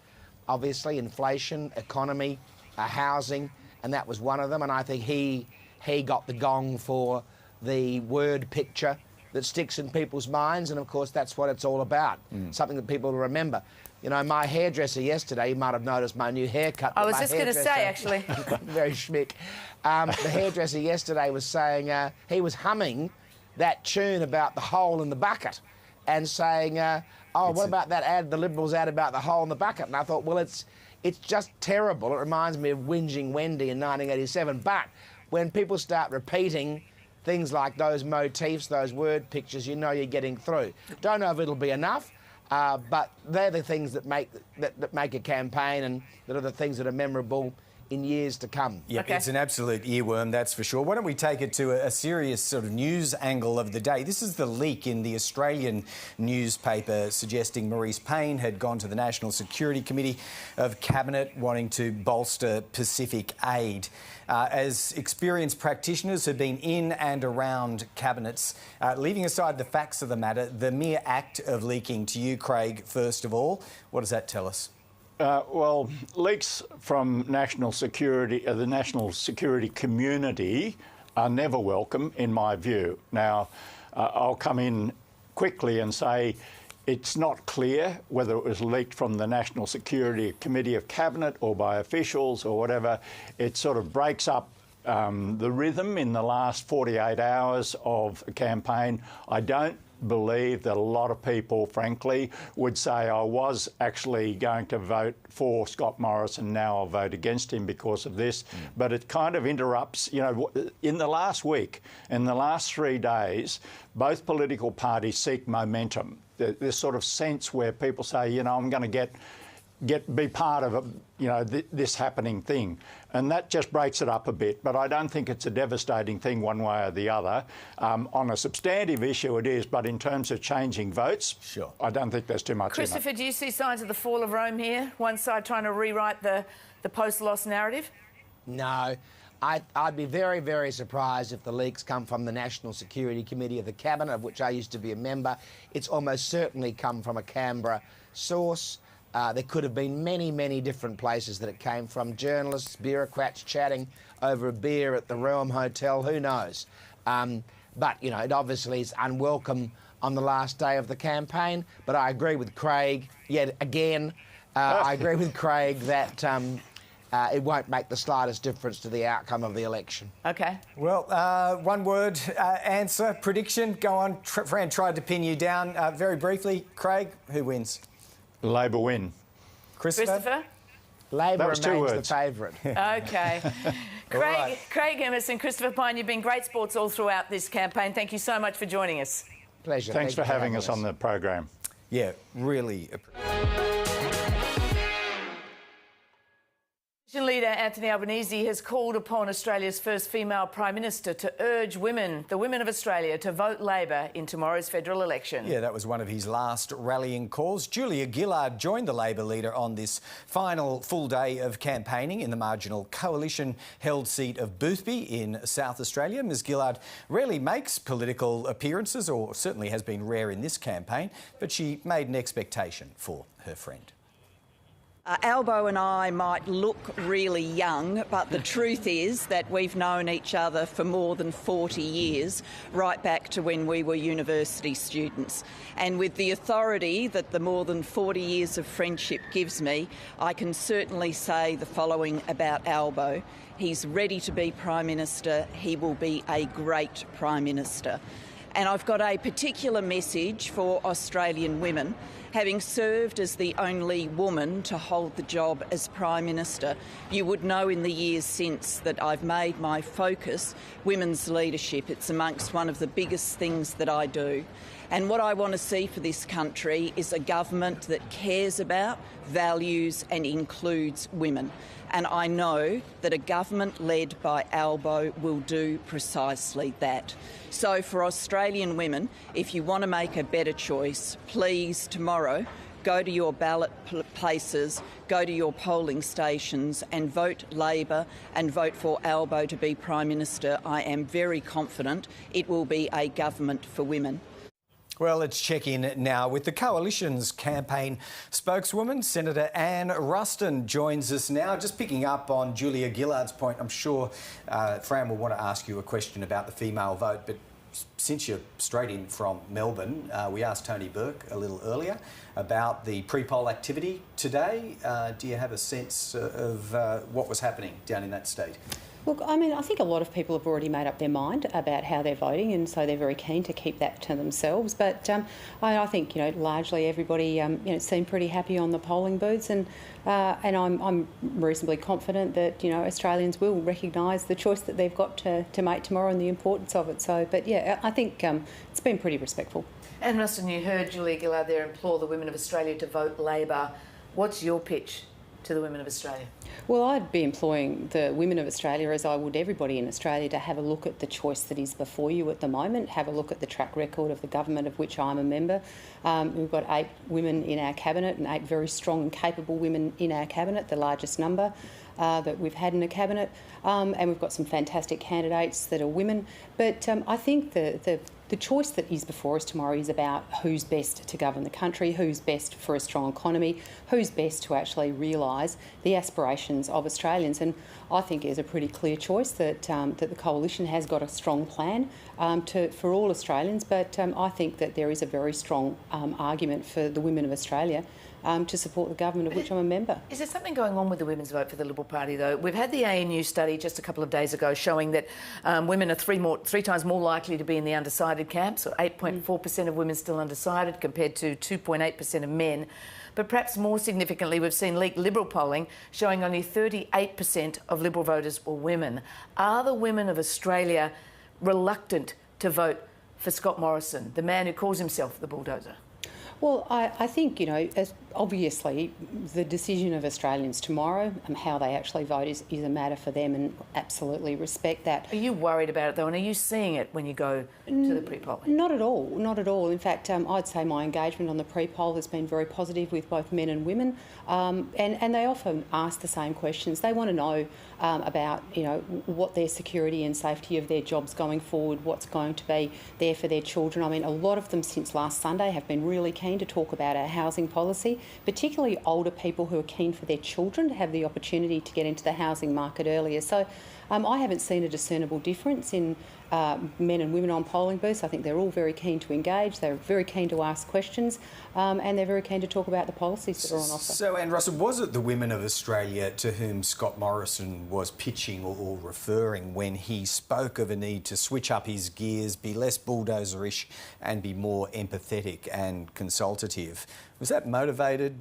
obviously, inflation, economy, housing, and that was one of them. And I think he got the gong for the word picture that sticks in people's minds, and of course that's what it's all about, something that people remember. You know, my hairdresser yesterday, you might have noticed my new haircut. I was just going to say, actually. Very schmick. The hairdresser yesterday was saying, he was humming that tune about the hole in the bucket and saying, what about that ad, the Liberals ad about the hole in the bucket? And I thought, well, it's just terrible. It reminds me of Whinging Wendy in 1987. But when people start repeating things like those motifs, those word pictures, you know you're getting through. Don't know if it'll be enough, but they're the things that make a campaign, and that are the things that are memorable in years to come. Yep, it's an absolute earworm, that's for sure. Why don't we take it to a serious sort of news angle of the day? This is the leak in the Australian newspaper suggesting Maurice Pyne had gone to the National Security Committee of Cabinet wanting to bolster Pacific aid. As experienced practitioners who've been in and around cabinets, leaving aside the facts of the matter, the mere act of leaking to you, Craig, first of all, what does that tell us? Well, leaks from national security, the national security community are never welcome, in my view. Now, I'll come in quickly and say it's not clear whether it was leaked from the National Security Committee of Cabinet or by officials or whatever. It sort of breaks up the rhythm in the last 48 hours of the campaign. I don't believe that a lot of people, frankly, would say I was actually going to vote for Scott Morrison, now I'll vote against him because of this. But it kind of interrupts, you know, in the last week, in the last 3 days, both political parties seek momentum. This sort of sense where people say, you know, I'm going to be part of a, you know, this happening thing, and that just breaks it up a bit. But I don't think it's a devastating thing one way or the other. On a substantive issue, it is, but in terms of changing votes, sure, I don't think there's too much. Christopher, do you see signs of the fall of Rome here? One side trying to rewrite the post-loss narrative? No. I'd be very, very surprised if the leaks come from the National Security Committee of the Cabinet, of which I used to be a member. It's almost certainly come from a Canberra source. There could have been many, many different places that it came from. Journalists, bureaucrats chatting over a beer at the Realm Hotel, who knows? But, you know, it obviously is unwelcome on the last day of the campaign. But I agree with Craig, yet again, I agree with Craig that it won't make the slightest difference to the outcome of the election. OK. Well, one word answer, prediction. Go on. Fran tried to pin you down. Very briefly, Craig, who wins? Labor win. Christopher? Labor remains the favourite. OK. Craig Emerson, Christopher Pyne, you've been great sports all throughout this campaign. Thank you so much for joining us. Pleasure. Thanks for having us on the program. Yeah, really. Leader Anthony Albanese has called upon Australia's first female Prime Minister to urge the women of Australia, to vote Labor in tomorrow's federal election. Yeah, that was one of his last rallying calls. Julia Gillard joined the Labor leader on this final full day of campaigning in the marginal coalition-held seat of Boothby in South Australia. Ms Gillard rarely makes political appearances, or certainly has been rare in this campaign, but she made an expectation for her friend. Albo and I might look really young, but the truth is that we've known each other for more than 40 years, right back to when we were university students. And with the authority that the more than 40 years of friendship gives me, I can certainly say the following about Albo. He's ready to be Prime Minister. He will be a great Prime Minister. And I've got a particular message for Australian women. Having served as the only woman to hold the job as Prime Minister, you would know in the years since that I've made my focus women's leadership. It's amongst one of the biggest things that I do. And what I want to see for this country is a government that cares about, values and includes women. And I know that a government led by Albo will do precisely that. So for Australian women, if you want to make a better choice, please tomorrow go to your ballot places, go to your polling stations and vote Labor and vote for Albo to be Prime Minister. I am very confident it will be a government for women. Well, let's check in now with the Coalition's campaign spokeswoman. Senator Anne Ruston joins us now. Just picking up on Julia Gillard's point, I'm sure Fran will want to ask you a question about the female vote, but since you're straight in from Melbourne, we asked Tony Burke a little earlier about the pre-poll activity today. Do you have a sense of what was happening down in that state? Look, I mean, I think a lot of people have already made up their mind about how they're voting, and so they're very keen to keep that to themselves. But I think, largely everybody, seemed pretty happy on the polling booths, and I'm reasonably confident that, Australians will recognise the choice that they've got to make tomorrow and the importance of it. So, but yeah, I think it's been pretty respectful. And Ruston, you heard Julia Gillard there implore the women of Australia to vote Labor. What's your pitch? to the women of Australia? Well, I'd be employing the women of Australia, as I would everybody in Australia, to have a look at the choice that is before you at the moment, have a look at the track record of the government of which I'm a member. We've got 8 women in our cabinet and 8 very strong and capable women in our cabinet, the largest number that we've had in a cabinet. And we've got some fantastic candidates that are women. But I think the choice that is before us tomorrow is about who's best to govern the country, who's best for a strong economy, who's best to actually realise the aspirations of Australians. And I think there's a pretty clear choice that the Coalition has got a strong plan for all Australians, but I think that there is a very strong argument for the women of Australia to support the government of which I'm a member. Is there something going on with the women's vote for the Liberal Party, though? We've had the ANU study just a couple of days ago showing that women are three times more likely to be in the undecided camp, so 8.4% of women still undecided compared to 2.8% of men. But perhaps more significantly, we've seen leaked Liberal polling showing only 38% of Liberal voters were women. Are the women of Australia reluctant to vote for Scott Morrison, the man who calls himself the bulldozer? Well, I think, obviously the decision of Australians tomorrow and how they actually vote is a matter for them, and absolutely respect that. Are you worried about it, though, and are you seeing it when you go to the pre-polling? Not at all, not at all. In fact, I'd say my engagement on the pre-poll has been very positive with both men and women, and they often ask the same questions. They want to know about, what their security and safety of their jobs going forward, what's going to be there for their children. I mean, a lot of them since last Sunday have been really keen to talk about our housing policy, particularly older people who are keen for their children to have the opportunity to get into the housing market earlier. So I haven't seen a discernible difference in men and women on polling booths. I think they're all very keen to engage, they're very keen to ask questions, and they're very keen to talk about the policies that are on offer. So, Anne Russell, was it the women of Australia to whom Scott Morrison was pitching or referring when he spoke of a need to switch up his gears, be less bulldozerish and be more empathetic and consultative? Was that motivated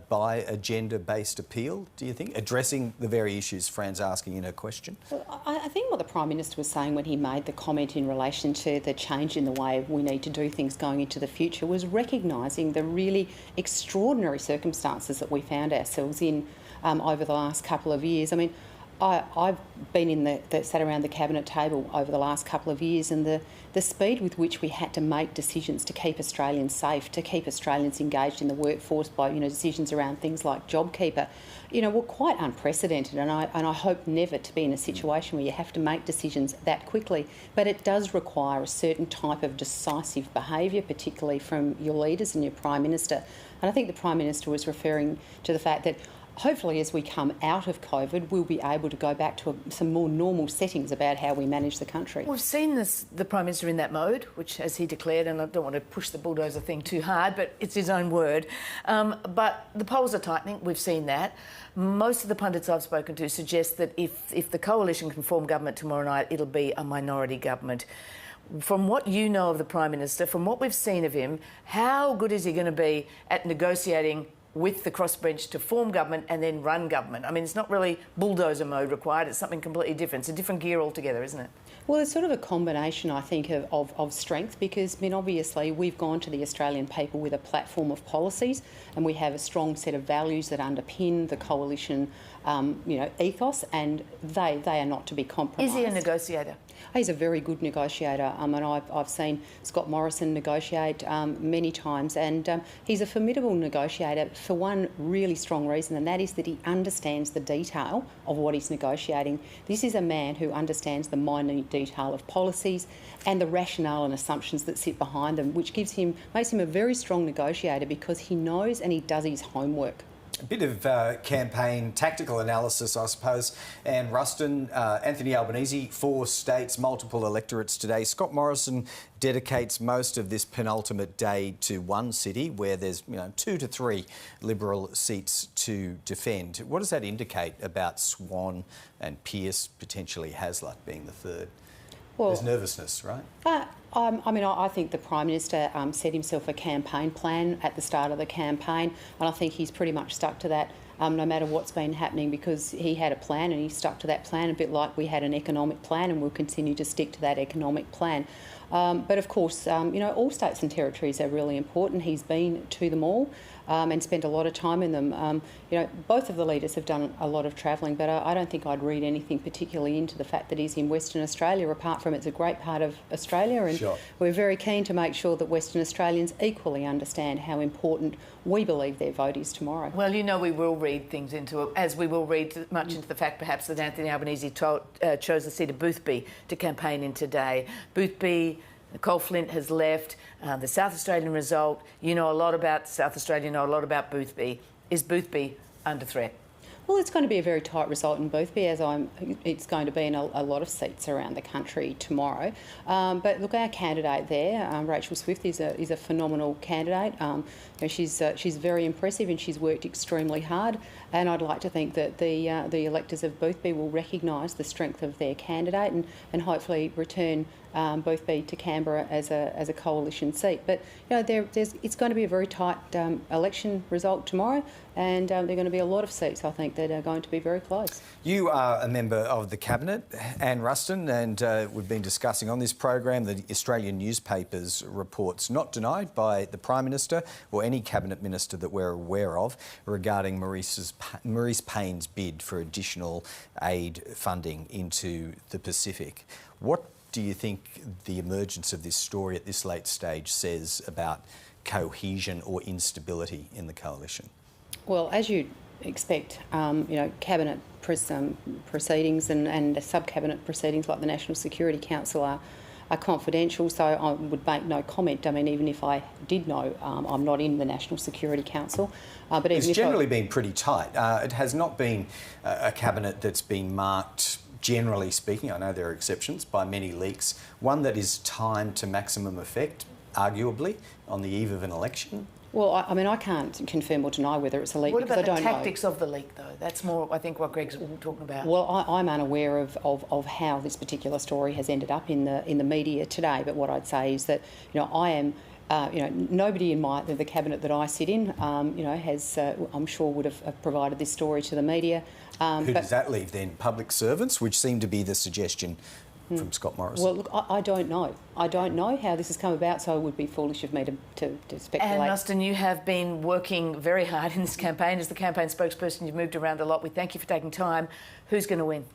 by a gender-based appeal, do you think, addressing the very issues Fran's asking in her question? Well, I think what the Prime Minister was saying when he made the comment in relation to the change in the way we need to do things going into the future was recognising the really extraordinary circumstances that we found ourselves in over the last couple of years. I mean, I've been sat around the cabinet table over the last couple of years, and the speed with which we had to make decisions to keep Australians safe, to keep Australians engaged in the workforce by decisions around things like JobKeeper, were quite unprecedented. And I hope never to be in a situation where you have to make decisions that quickly. But it does require a certain type of decisive behaviour, particularly from your leaders and your Prime Minister. And I think the Prime Minister was referring to the fact that hopefully as we come out of COVID, we'll be able to go back to some more normal settings about how we manage the country. We've seen the Prime Minister in that mode, which, as he declared, and I don't want to push the bulldozer thing too hard, but it's his own word. But the polls are tightening, we've seen that. Most of the pundits I've spoken to suggest that if the Coalition can form government tomorrow night, it'll be a minority government. From what you know of the Prime Minister, from what we've seen of him, how good is he going to be at negotiating with the crossbench to form government and then run government? I mean, it's not really bulldozer mode required, it's something completely different. It's a different gear altogether, isn't it? Well, it's sort of a combination, I think, of strength, because, obviously we've gone to the Australian people with a platform of policies, and we have a strong set of values that underpin the Coalition, ethos, and they are not to be compromised. Is he a negotiator? He's a very good negotiator, and I've seen Scott Morrison negotiate many times, and he's a formidable negotiator for one really strong reason, and that is that he understands the detail of what he's negotiating. This is a man who understands the minute detail of policies and the rationale and assumptions that sit behind them, which makes him a very strong negotiator because he knows and he does his homework. A bit of campaign tactical analysis, I suppose. Anne Ruston, Anthony Albanese, 4 states, multiple electorates today. Scott Morrison dedicates most of this penultimate day to one city where there's 2 to 3 Liberal seats to defend. What does that indicate about Swan and Pearce, potentially Haslutt being the third? Well, there's nervousness, right? I think the Prime Minister set himself a campaign plan at the start of the campaign, and I think he's pretty much stuck to that. no matter what's been happening, because he had a plan and he stuck to that plan, a bit like we had an economic plan, and we'll continue to stick to that economic plan. But of course, all states and territories are really important. He's been to them all and spent a lot of time in them. Both of the leaders have done a lot of travelling, but I don't think I'd read anything particularly into the fact that he's in Western Australia, apart from it's a great part of Australia, and we're very keen to make sure that Western Australians equally understand how important we believe their vote is tomorrow. Well, we will read things into it, as we will read much into the fact perhaps that Anthony Albanese chose the seat of Boothby to campaign in today. Boothby, Nicole Flint has left. The South Australian result, you know a lot about South Australia, you know a lot about Boothby. Is Boothby under threat? Well, it's going to be a very tight result in Boothby, it's going to be in a lot of seats around the country tomorrow. But look, our candidate there, Rachel Swift, is a phenomenal candidate. She's very impressive and she's worked extremely hard. And I'd like to think that the electors of Boothby will recognise the strength of their candidate and hopefully return Boothby to Canberra as a coalition seat. But it's going to be a very tight election result tomorrow, and there are going to be a lot of seats, I think, that are going to be very close. You are a member of the Cabinet, Anne Ruston, and we've been discussing on this program the Australian newspapers' reports not denied by the Prime Minister or any Cabinet Minister that we're aware of regarding Maurice Pyne's bid for additional aid funding into the Pacific. What do you think the emergence of this story at this late stage says about cohesion or instability in the coalition? Well, as you'd expect, cabinet proceedings and sub-cabinet proceedings like the National Security Council are confidential, so I would make no comment. I mean, even if I did know, I'm not in the National Security Council. But it's generally been pretty tight. It has not been a cabinet that's been marked, generally speaking, I know there are exceptions, by many leaks, one that is timed to maximum effect, arguably, on the eve of an election. Well, I can't confirm or deny whether it's a leak because I don't know. What about the tactics of the leak, though? That's more, I think, what Greg's talking about. Well, I'm unaware of how this particular story has ended up in the media today. But what I'd say is that I am. Nobody in the cabinet that I sit in, has, I'm sure, would have provided this story to the media. Who does that leave then? Public servants, which seem to be the suggestion from Scott Morrison. Well, look, I don't know. I don't know how this has come about, so it would be foolish of me to speculate. Anne Ruston, you have been working very hard in this campaign. As the campaign spokesperson, you've moved around a lot. We thank you for taking time. Who's going to win?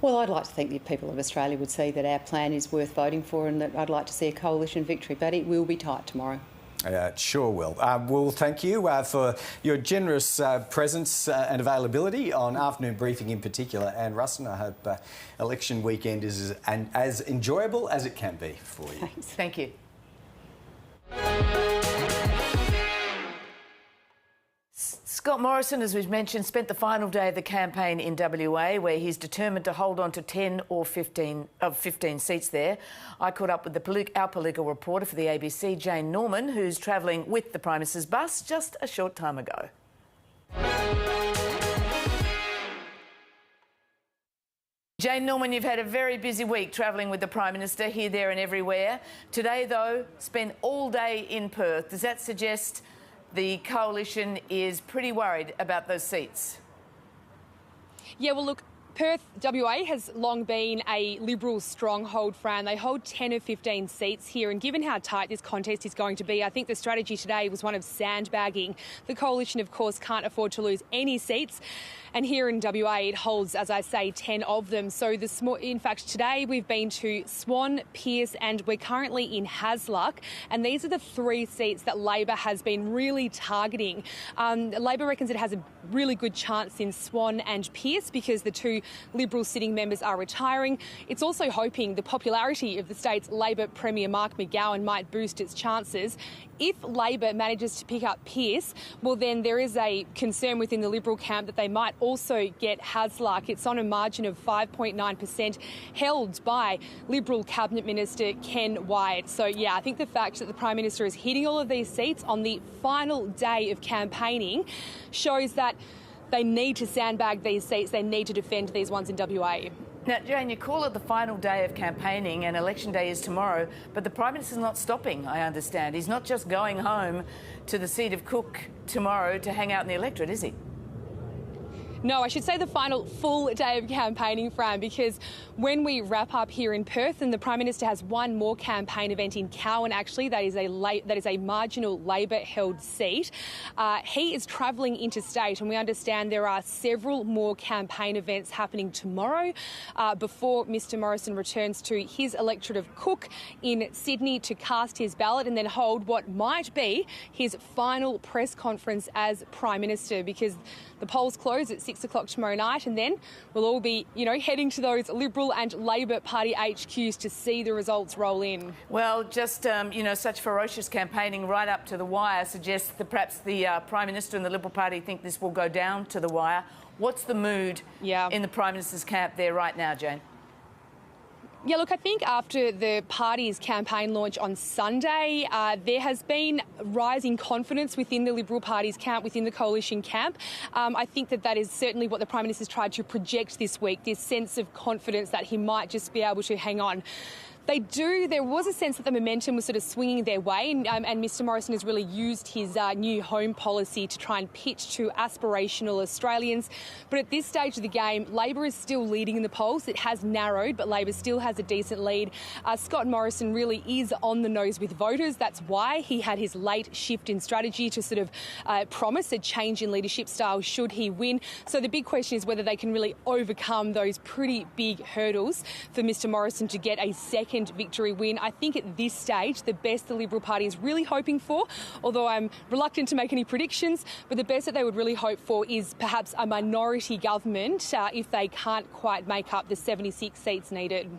Well, I'd like to think the people of Australia would see that our plan is worth voting for and that I'd like to see a coalition victory, but it will be tight tomorrow. It sure will. Well, thank you for your generous presence and availability on Afternoon Briefing in particular. Anne Ruston, I hope election weekend is as enjoyable as it can be for you. Thanks. Thank you. Scott Morrison, as we've mentioned, spent the final day of the campaign in WA, where he's determined to hold on to 10 or 15 of 15 seats there. I caught up with our political reporter for the ABC, Jane Norman, who's travelling with the Prime Minister's bus just a short time ago. Jane Norman, you've had a very busy week travelling with the Prime Minister here, there and everywhere. Today, though, spent all day in Perth. Does that suggest the coalition is pretty worried about those seats? Yeah, well, look, Perth, WA has long been a Liberal stronghold, Fran. They hold 10 of 15 seats here, and given how tight this contest is going to be, I think the strategy today was one of sandbagging. The coalition, of course, can't afford to lose any seats. And here in WA, it holds, as I say, 10 of them. So, in fact, today we've been to Swan, Pearce, and we're currently in Hasluck. And these are the three seats that Labor has been really targeting. Labor reckons it has a really good chance in Swan and Pearce because the two Liberal sitting members are retiring. It's also hoping the popularity of the state's Labor Premier Mark McGowan might boost its chances. If Labor manages to pick up Pearce, well, then there is a concern within the Liberal camp that they might also get Hasluck. It's on a margin of 5.9%, held by Liberal Cabinet Minister Ken Wyatt. So, yeah, I think the fact that the Prime Minister is hitting all of these seats on the final day of campaigning shows that they need to sandbag these seats. They need to defend these ones in WA. Now, Jane, you call it the final day of campaigning and election day is tomorrow, but the Prime Minister's not stopping, I understand. He's not just going home to the seat of Cook tomorrow to hang out in the electorate, is he? No, I should say the final full day of campaigning, Fran, because when we wrap up here in Perth, and the Prime Minister has one more campaign event in Cowan, actually, that is a marginal Labor-held seat. He is travelling interstate, and we understand there are several more campaign events happening tomorrow before Mr Morrison returns to his electorate of Cook in Sydney to cast his ballot and then hold what might be his final press conference as Prime Minister, because the polls close at 6 o'clock tomorrow night, and then we'll all be, heading to those Liberal and Labor Party HQs to see the results roll in. Well, just, such ferocious campaigning right up to the wire suggests that perhaps the Prime Minister and the Liberal Party think this will go down to the wire. What's the mood in the Prime Minister's camp there right now, Jane? Yeah, look, I think after the party's campaign launch on Sunday, there has been rising confidence within the Liberal Party's camp, within the coalition camp. I think that is certainly what the Prime Minister's tried to project this week, this sense of confidence that he might just be able to hang on. There was a sense that the momentum was sort of swinging their way, and Mr Morrison has really used his new home policy to try and pitch to aspirational Australians. But at this stage of the game, Labor is still leading in the polls. It has narrowed, but Labor still has a decent lead. Scott Morrison really is on the nose with voters. That's why he had his late shift in strategy to sort of promise a change in leadership style should he win. So the big question is whether they can really overcome those pretty big hurdles for Mr Morrison to get a second victory win. I think at this stage, the best the Liberal Party is really hoping for, although I'm reluctant to make any predictions, but the best that they would really hope for is perhaps a minority government if they can't quite make up the 76 seats needed.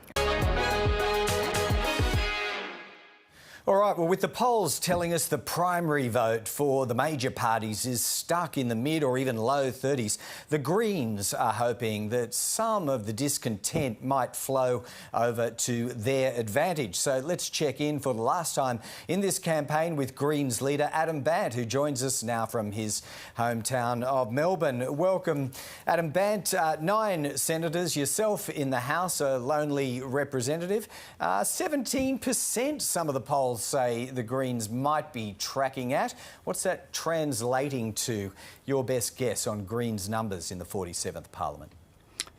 All right, well, with the polls telling us the primary vote for the major parties is stuck in the mid or even low 30s, the Greens are hoping that some of the discontent might flow over to their advantage. So let's check in for the last time in this campaign with Greens leader Adam Bandt, who joins us now from his hometown of Melbourne. Welcome, Adam Bandt. 9 senators, yourself in the House, a lonely representative. 17% some of the polls say the Greens might be tracking at. What's that translating to? Your best guess on Greens numbers in the 47th Parliament?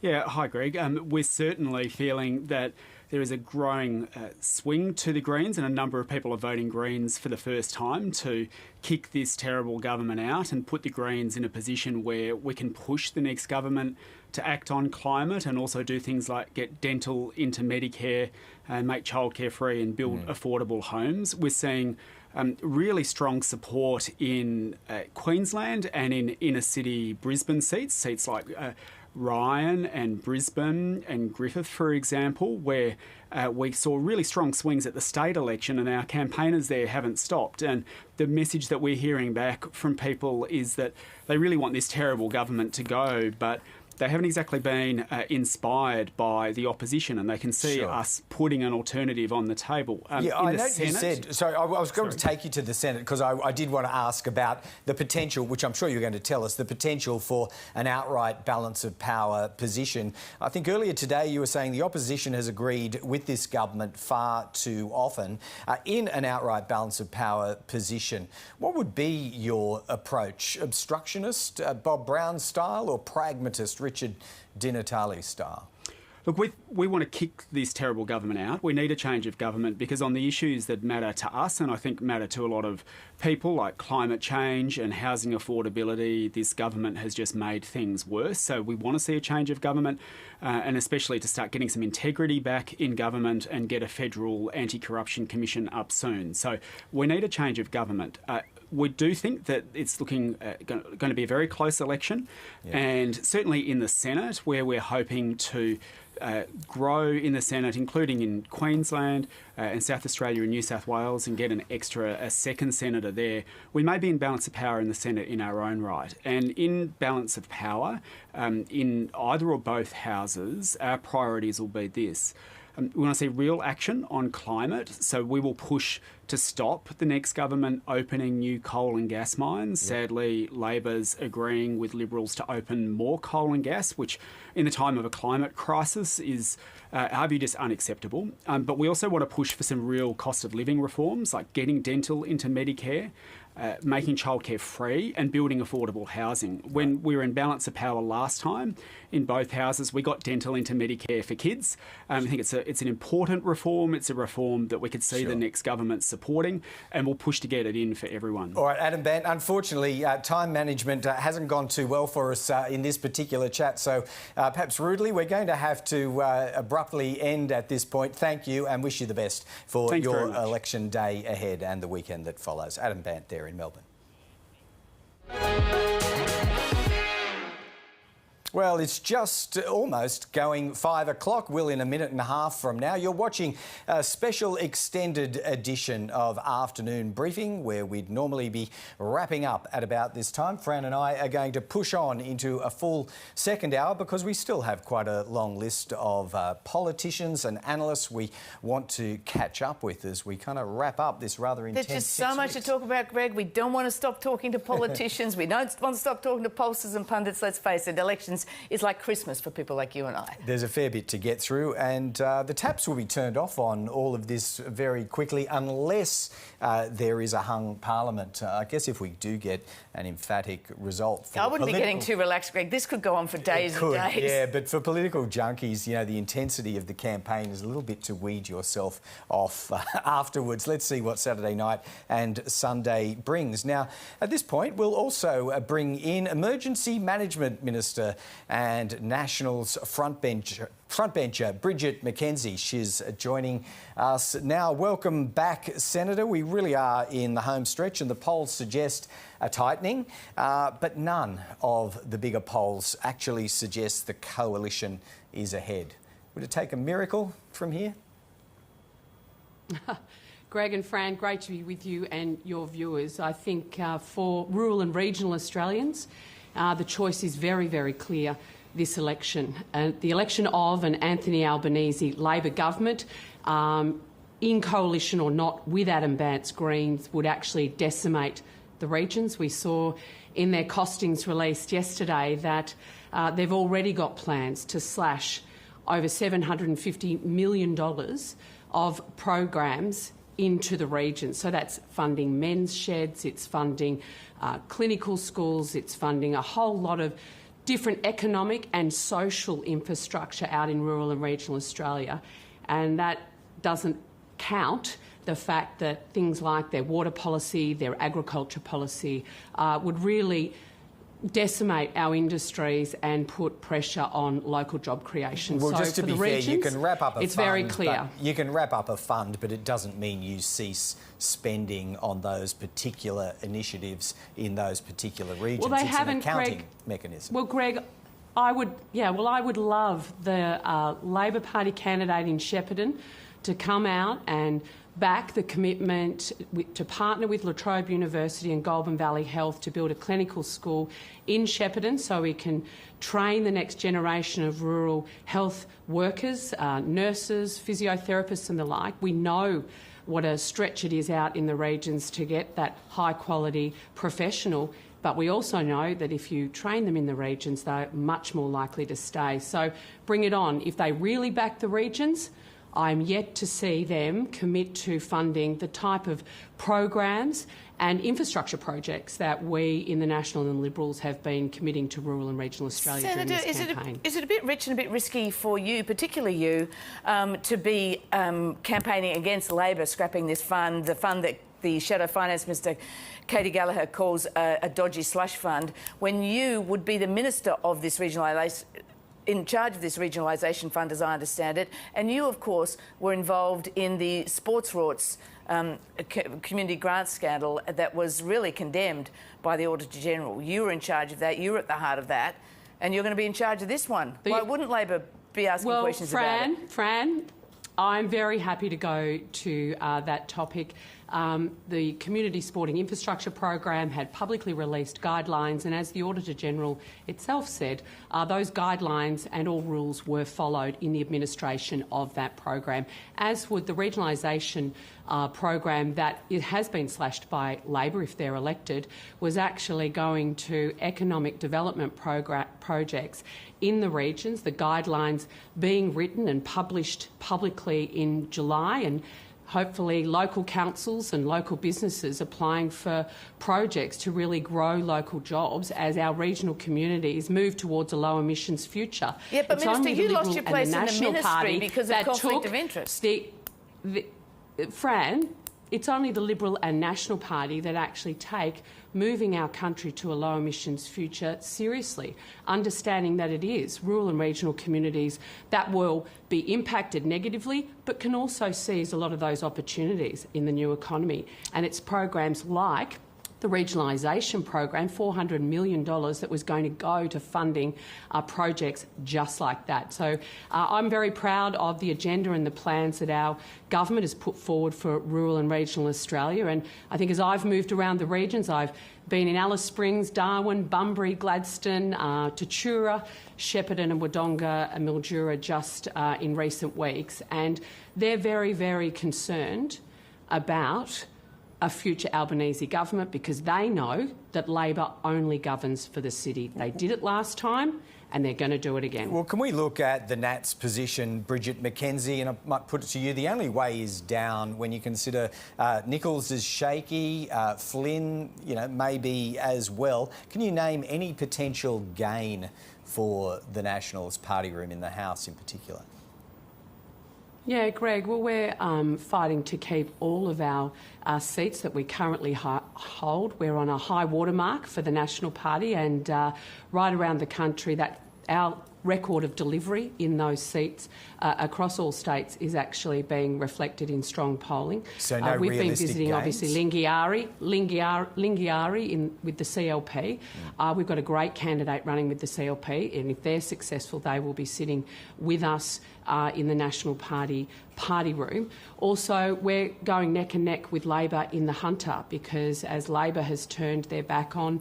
Yeah, hi Greg. We're certainly feeling that there is a growing swing to the Greens, and a number of people are voting Greens for the first time to kick this terrible government out and put the Greens in a position where we can push the next government to act on climate and also do things like get dental into Medicare and make childcare free and build affordable homes. We're seeing really strong support in Queensland and in inner city Brisbane seats like Ryan and Brisbane and Griffith, for example, where we saw really strong swings at the state election, and our campaigners there haven't stopped. And the message that we're hearing back from people is that they really want this terrible government to go, but they haven't exactly been inspired by the opposition, and they can see us putting an alternative on the table. I know you said... Sorry, I was going to take you to the Senate because I did want to ask about the potential, which I'm sure you're going to tell us, the potential for an outright balance of power position. I think earlier today you were saying the opposition has agreed with this government far too often in an outright balance of power position. What would be your approach? Obstructionist, Bob Brown style, or pragmatist, Richard Di Natale style? Look, we want to kick this terrible government out. We need a change of government because on the issues that matter to us, and I think matter to a lot of people, like climate change and housing affordability, this government has just made things worse. So we want to see a change of government, and especially to start getting some integrity back in government and get a federal anti-corruption commission up soon. So we need a change of government. We do think that it's looking going to be a very close election, and certainly in the Senate, where we're hoping to grow in the Senate, including in Queensland and South Australia and New South Wales, and get a second senator there. We may be in balance of power in the Senate in our own right. And in balance of power, in either or both houses, our priorities will be this. We want to see real action on climate, so we will push to stop the next government opening new coal and gas mines. Sadly, Labor's agreeing with Liberals to open more coal and gas, which in the time of a climate crisis is, our view, just unacceptable. But we also want to push for some real cost of living reforms, like getting dental into Medicare making childcare free and building affordable housing. When we were in balance of power last time, in both houses, we got dental into Medicare for kids. I think it's an important reform. It's a reform that we could see the next government supporting, and we'll push to get it in for everyone. All right, Adam Bandt, unfortunately, time management hasn't gone too well for us in this particular chat, so perhaps rudely, we're going to have to abruptly end at this point. Thank you and wish you the best for your election day ahead and the weekend that follows. Adam Bandt there in Melbourne. Well, it's just almost going 5 o'clock. Will, in a minute and a half from now. You're watching a special extended edition of Afternoon Briefing, where we'd normally be wrapping up at about this time. Fran and I are going to push on into a full second hour because we still have quite a long list of politicians and analysts we want to catch up with as we kind of wrap up this rather intense There's just so much to talk about, Greg. We don't want to stop talking to politicians. We don't want to stop talking to pollsters and pundits. Let's face it, elections is like Christmas for people like you and I. There's a fair bit to get through, and the taps will be turned off on all of this very quickly unless there is a hung parliament. I guess if we do get an emphatic result... I wouldn't be getting too relaxed, Greg. This could go on for days and days. Yeah, but for political junkies, you know, the intensity of the campaign is a little bit to weed yourself off afterwards. Let's see what Saturday night and Sunday brings. Now, at this point, we'll also bring in Emergency Management Minister and Nationals frontbencher Bridget McKenzie. She's joining us now. Welcome back, Senator. We really are in the home stretch and the polls suggest a tightening, but none of the bigger polls actually suggest the coalition is ahead. Would it take a miracle from here? Greg and Fran, great to be with you and your viewers. I think for rural and regional Australians, the choice is very, very clear this election. The election of an Anthony Albanese Labor government, in coalition or not with Adam Bandt's Greens, would actually decimate the regions. We saw in their costings released yesterday that they've already got plans to slash over $750 million of programs into the region. So that's funding men's sheds, it's funding clinical schools, it's funding a whole lot of different economic and social infrastructure out in rural and regional Australia. And that doesn't count the fact that things like their water policy, their agriculture policy would really decimate our industries and put pressure on local job creation. Well, so just to be fair, you can wrap up a fund. It's very clear. You can wrap up a fund, but it doesn't mean you cease spending on those particular initiatives in those particular regions. Well, they it's haven't, an accounting Greg, mechanism. Well, Greg, I would love the Labor Party candidate in Shepparton to come out and back the commitment to partner with La Trobe University and Goulburn Valley Health to build a clinical school in Shepparton so we can train the next generation of rural health workers, nurses, physiotherapists and the like. We know what a stretch it is out in the regions to get that high-quality professional, but we also know that if you train them in the regions, they're much more likely to stay. So bring it on. If they really back the regions, I'm yet to see them commit to funding the type of programs and infrastructure projects that we in the National and Liberals have been committing to rural and regional Australia during this campaign. Is it a bit rich and a bit risky for you, particularly you, to be campaigning against Labor scrapping this fund, the fund that the Shadow Finance Minister Katie Gallagher calls a dodgy slush fund, when you would be the Minister of this regionalisation, in charge of this regionalisation fund, as I understand it, and you, of course, were involved in the sports rorts community grant scandal that was really condemned by the Auditor-General. You were in charge of that, you were at the heart of that, and you're going to be in charge of this one. Why wouldn't Labor be asking questions about it? Fran, I'm very happy to go to that topic. The Community Sporting Infrastructure Program had publicly released guidelines, and as the Auditor-General itself said, those guidelines and all rules were followed in the administration of that program, as would the regionalisation program that it has been slashed by Labor if they're elected, was actually going to economic development projects in the regions, the guidelines being written and published publicly in July, and hopefully local councils and local businesses applying for projects to really grow local jobs as our regional communities move towards a low emissions future. Yeah, but it's Minister, only the you lost Liberal your place and in the National ministry Party because of that conflict took of interest. Fran, it's only the Liberal and National Party that actually take moving our country to a low emissions future seriously, understanding that it is rural and regional communities that will be impacted negatively but can also seize a lot of those opportunities in the new economy. And it's programs like the regionalisation program, $400 million that was going to go to funding projects just like that. So I'm very proud of the agenda and the plans that our government has put forward for rural and regional Australia. And I think as I've moved around the regions, I've been in Alice Springs, Darwin, Bunbury, Gladstone, Tatura, Shepparton and Wodonga and Mildura just in recent weeks. And they're very, very concerned about a future Albanese government because they know that Labor only governs for the city. They did it last time and they're going to do it again. Well, can we look at the Nats' position, Bridget McKenzie, and I might put it to you, the only way is down when you consider Nichols is shaky, Flynn, maybe as well. Can you name any potential gain for the Nationals party room in the House in particular? Yeah, Greg, well, we're fighting to keep all of our seats that we currently hold. We're on a high watermark for the National Party, and right around the country, that our record of delivery in those seats across all states is actually being reflected in strong polling. So no we've been realistic visiting, gains? obviously, Lingiari with the CLP. We've got a great candidate running with the CLP, and if they're successful, they will be sitting with us in the National Party room. Also, we're going neck and neck with Labor in the Hunter because as Labor has turned their back on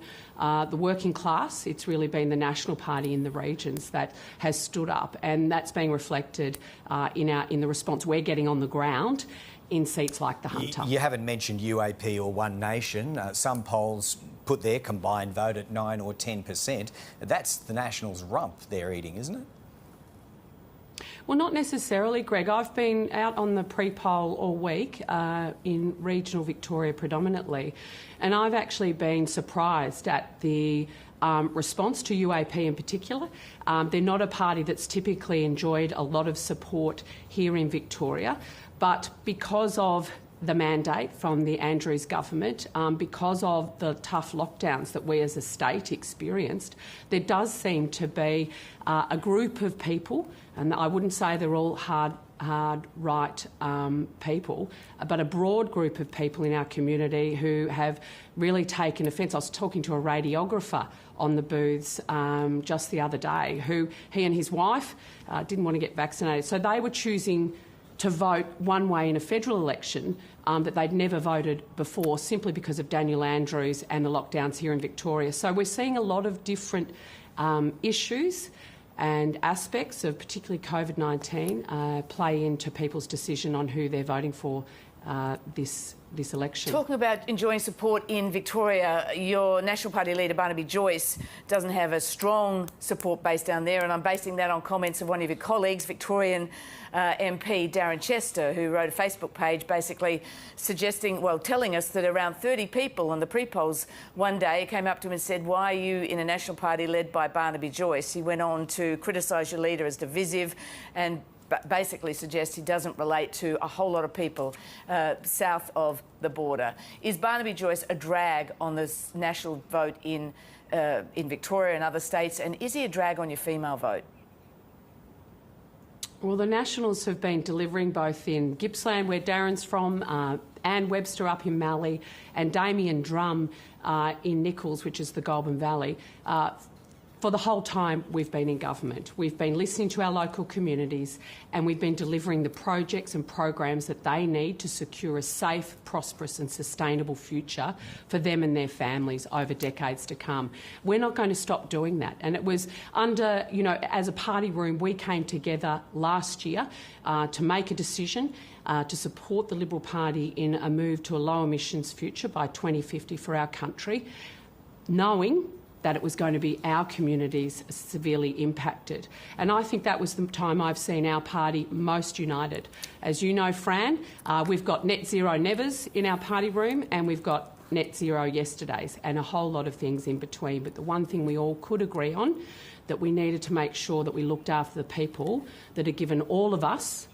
the working class, it's really been the National Party in the regions that has stood up, and that's being reflected in the response we're getting on the ground in seats like the Hunter. You haven't mentioned UAP or One Nation. Some polls put their combined vote at 9 or 10%. That's the Nationals' rump they're eating, isn't it? Well, not necessarily, Greg. I've been out on the pre-poll all week in regional Victoria predominantly, and I've actually been surprised at the response to UAP in particular. They're not a party that's typically enjoyed a lot of support here in Victoria, but because of the mandate from the Andrews government, because of the tough lockdowns that we as a state experienced, there does seem to be a group of people, and I wouldn't say they're all hard right people, but a broad group of people in our community who have really taken offence. I was talking to a radiographer on the booths just the other day he and his wife didn't want to get vaccinated, so they were choosing to vote one way in a federal election that they'd never voted before simply because of Daniel Andrews and the lockdowns here in Victoria. So we're seeing a lot of different issues and aspects of particularly COVID-19 play into people's decision on who they're voting for this election. Talking about enjoying support in Victoria, your National Party leader, Barnaby Joyce, doesn't have a strong support base down there, and I'm basing that on comments of one of your colleagues, Victorian MP Darren Chester, who wrote a Facebook page basically telling us that around 30 people on the pre-polls one day came up to him and said, "Why are you in a National Party led by Barnaby Joyce?" He went on to criticise your leader as divisive and basically suggests he doesn't relate to a whole lot of people south of the border. Is Barnaby Joyce a drag on the national vote in Victoria and other states, and is he a drag on your female vote? Well, the Nationals have been delivering both in Gippsland, where Darren's from, Anne Webster up in Mallee, and Damien Drum in Nichols, which is the Goulburn Valley. For the whole time we've been in government, we've been listening to our local communities and we've been delivering the projects and programs that they need to secure a safe, prosperous and sustainable future for them and their families over decades to come. We're not going to stop doing that. And it was under, as a party room, we came together last year to make a decision to support the Liberal Party in a move to a low emissions future by 2050 for our country, knowing that it was going to be our communities severely impacted. And I think that was the time I've seen our party most united. As you know, Fran, we've got net zero nevers in our party room, and we've got net zero yesterdays and a whole lot of things in between. But the one thing we all could agree on, that we needed to make sure that we looked after the people that had given all of us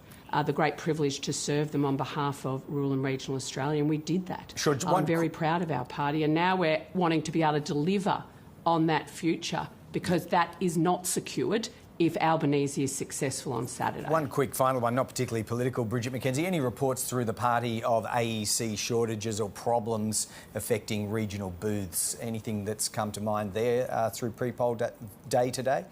the great privilege to serve them on behalf of rural and regional Australia, and we did that. Sure, I'm very proud of our party, and now we're wanting to be able to deliver on that future, because that is not secured if Albanese is successful on Saturday. One quick final one, not particularly political. Bridget McKenzie, any reports through the party of AEC shortages or problems affecting regional booths? Anything that's come to mind there through pre-poll day today?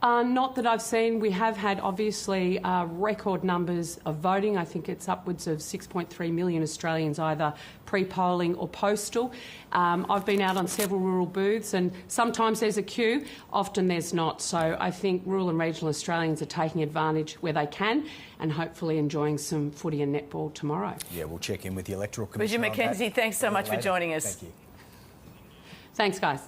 Not that I've seen. We have had, obviously, record numbers of voting. I think it's upwards of 6.3 million Australians, either pre-polling or postal. I've been out on several rural booths, and sometimes there's a queue, often there's not. So I think rural and regional Australians are taking advantage where they can, and hopefully enjoying some footy and netball tomorrow. Yeah, we'll check in with the Electoral Commission. Bridget McKenzie, thanks so much for joining us. Thank you. Thanks, guys.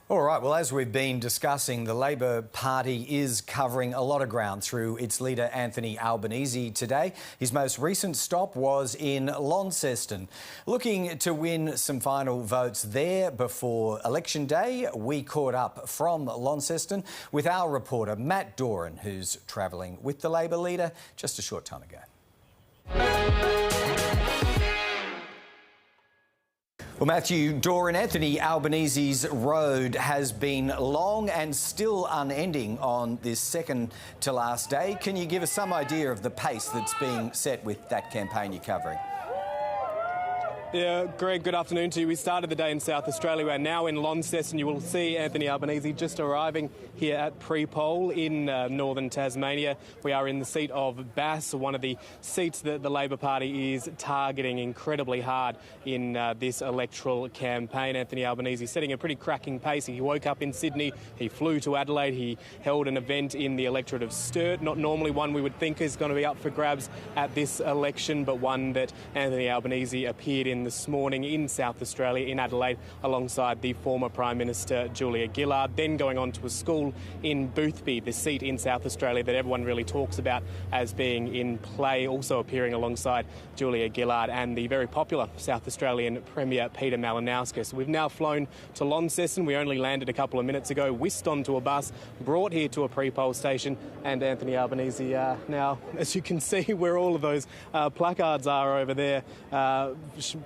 All right, well, as we've been discussing, the Labor Party is covering a lot of ground through its leader, Anthony Albanese, today. His most recent stop was in Launceston. Looking to win some final votes there before Election Day, we caught up from Launceston with our reporter, Matt Doran, who's travelling with the Labor leader just a short time ago. Well, Matthew Doran, Anthony Albanese's road has been long and still unending on this second to last day. Can you give us some idea of the pace that's being set with that campaign you're covering? Yeah, Greg, good afternoon to you. We started the day in South Australia. We're now in Launceston. You will see Anthony Albanese just arriving here at pre-poll in northern Tasmania. We are in the seat of Bass, one of the seats that the Labor Party is targeting incredibly hard in this electoral campaign. Anthony Albanese setting a pretty cracking pace. He woke up in Sydney, he flew to Adelaide, he held an event in the electorate of Sturt. Not normally one we would think is going to be up for grabs at this election, but one that Anthony Albanese appeared in this morning in South Australia, in Adelaide, alongside the former Prime Minister Julia Gillard, then going on to a school in Boothby, the seat in South Australia that everyone really talks about as being in play, also appearing alongside Julia Gillard and the very popular South Australian Premier Peter Malinauskas. We've now flown to Launceston. We only landed a couple of minutes ago, whisked onto a bus, brought here to a pre-poll station, and Anthony Albanese now, as you can see, where all of those placards are over there,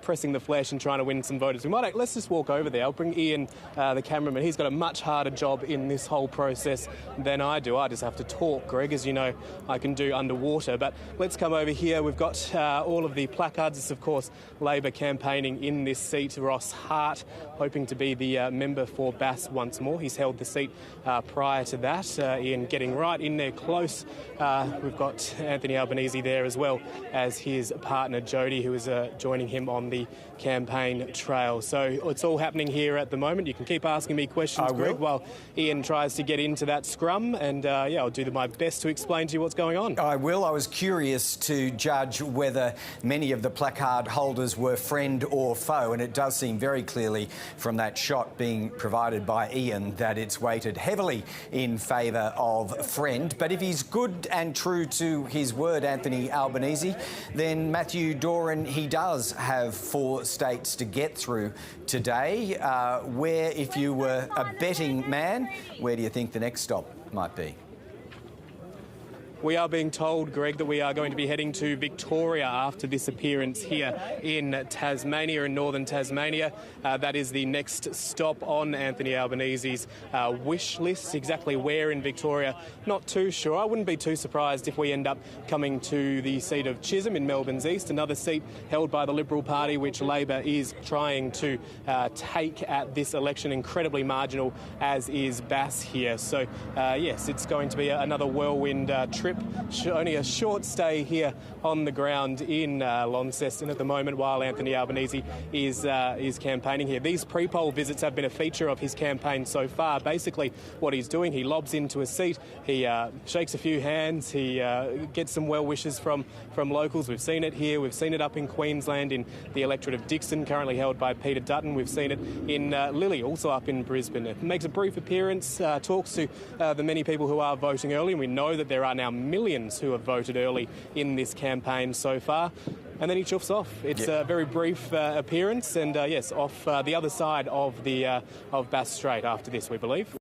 pressing the flesh and trying to win some voters. Let's just walk over there. I'll bring Ian, the cameraman. He's got a much harder job in this whole process than I do. I just have to talk, Greg, as you know I can do underwater. But let's come over here. We've got all of the placards. It's, of course, Labor campaigning in this seat. Ross Hart hoping to be the member for Bass once more. He's held the seat prior to that. Ian getting right in there close. We've got Anthony Albanese there, as well as his partner Jodie, who is joining him on the campaign trail. So it's all happening here at the moment. You can keep asking me questions, Greg, while Ian tries to get into that scrum, and I'll do my best to explain to you what's going on. I will. I was curious to judge whether many of the placard holders were friend or foe, and it does seem very clearly from that shot being provided by Ian that it's weighted heavily in favour of friend. But if he's good and true to his word, Anthony Albanese, then Matthew Doran, he does have 4 states to get through today. Where, if you were a betting man, where do you think the next stop might be? We are being told, Greg, that we are going to be heading to Victoria after this appearance here in Tasmania, in northern Tasmania. That is the next stop on Anthony Albanese's wish list. Exactly where in Victoria, not too sure. I wouldn't be too surprised if we end up coming to the seat of Chisholm in Melbourne's east, another seat held by the Liberal Party, which Labor is trying to take at this election. Incredibly marginal, as is Bass here. So, yes, it's going to be another whirlwind trip trip, only a short stay here on the ground in Launceston at the moment while Anthony Albanese is campaigning here. These pre-poll visits have been a feature of his campaign so far. Basically, what he's doing, he lobs into a seat, he shakes a few hands, he gets some well wishes from locals. We've seen it here, we've seen it up in Queensland in the electorate of Dixon, currently held by Peter Dutton. We've seen it in Lily, also up in Brisbane. It makes a brief appearance, talks to the many people who are voting early, and we know that there are now millions who have voted early in this campaign so far. And then he chuffs off. It's a very brief appearance, and yes, off the other side of Bass Strait after this, we believe.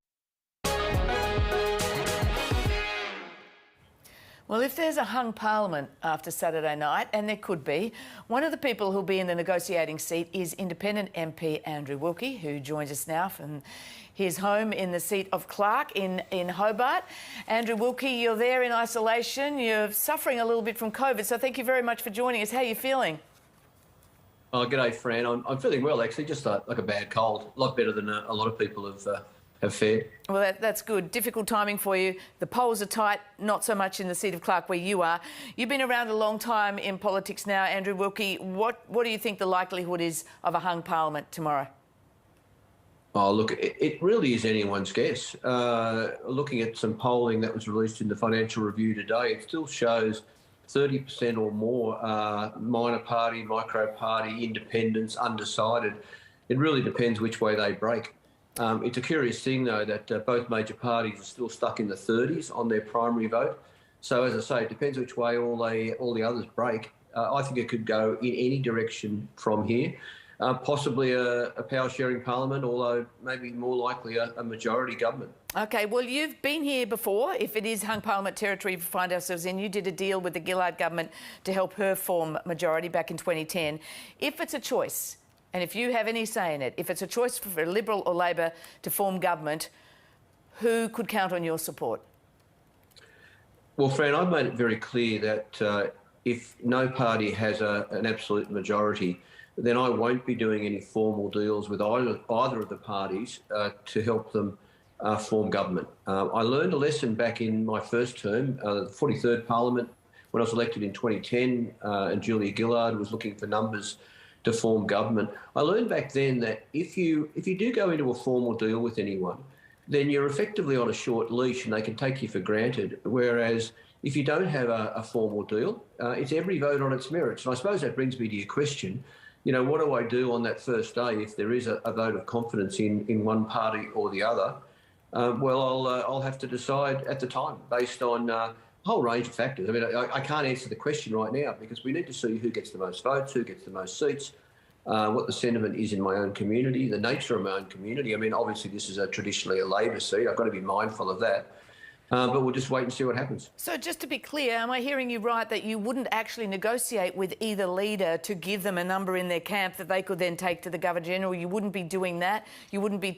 Well, if there's a hung parliament after Saturday night, and there could be, one of the people who'll be in the negotiating seat is independent MP Andrew Wilkie, who joins us now from his home in the seat of Clark in Hobart. Andrew Wilkie, you're there in isolation. You're suffering a little bit from COVID, so thank you very much for joining us. How are you feeling? Oh, g'day, Fran. I'm feeling well, actually, just like a bad cold. A lot better than a lot of people have fared. Well, that's good. Difficult timing for you. The polls are tight, not so much in the seat of Clark where you are. You've been around a long time in politics now, Andrew Wilkie. What do you think the likelihood is of a hung parliament tomorrow? Oh, look, it really is anyone's guess. Looking at some polling that was released in the Financial Review today, it still shows 30% or more minor party, micro party, independents, undecided. It really depends which way they break. It's a curious thing, though, that both major parties are still stuck in the 30s on their primary vote. So, as I say, it depends which way all the others break. I think it could go in any direction from here. Possibly a power-sharing parliament, although maybe more likely a majority government. OK, well, you've been here before. If it is hung parliament territory we find ourselves in, you did a deal with the Gillard government to help her form majority back in 2010. If it's a choice, and if you have any say in it, if it's a choice for Liberal or Labor to form government, who could count on your support? Well, Fran, I've made it very clear that if no party has an absolute majority, then I won't be doing any formal deals with either of the parties to help them form government. I learned a lesson back in my first term, the 43rd Parliament, when I was elected in 2010, and Julia Gillard was looking for numbers to form government. I learned back then that if you do go into a formal deal with anyone, then you're effectively on a short leash and they can take you for granted. Whereas if you don't have a formal deal, it's every vote on its merits. And I suppose that brings me to your question. You know, what do I do on that first day if there is a vote of confidence in one party or the other? Well, I'll have to decide at the time based on a whole range of factors. I mean, I can't answer the question right now because we need to see who gets the most votes, who gets the most seats, what the sentiment is in my own community, the nature of my own community. I mean, obviously this is traditionally a Labor seat. I've got to be mindful of that. But we'll just wait and see what happens. So just to be clear, am I hearing you right that you wouldn't actually negotiate with either leader to give them a number in their camp that they could then take to the Governor-General? You wouldn't be doing that? You wouldn't be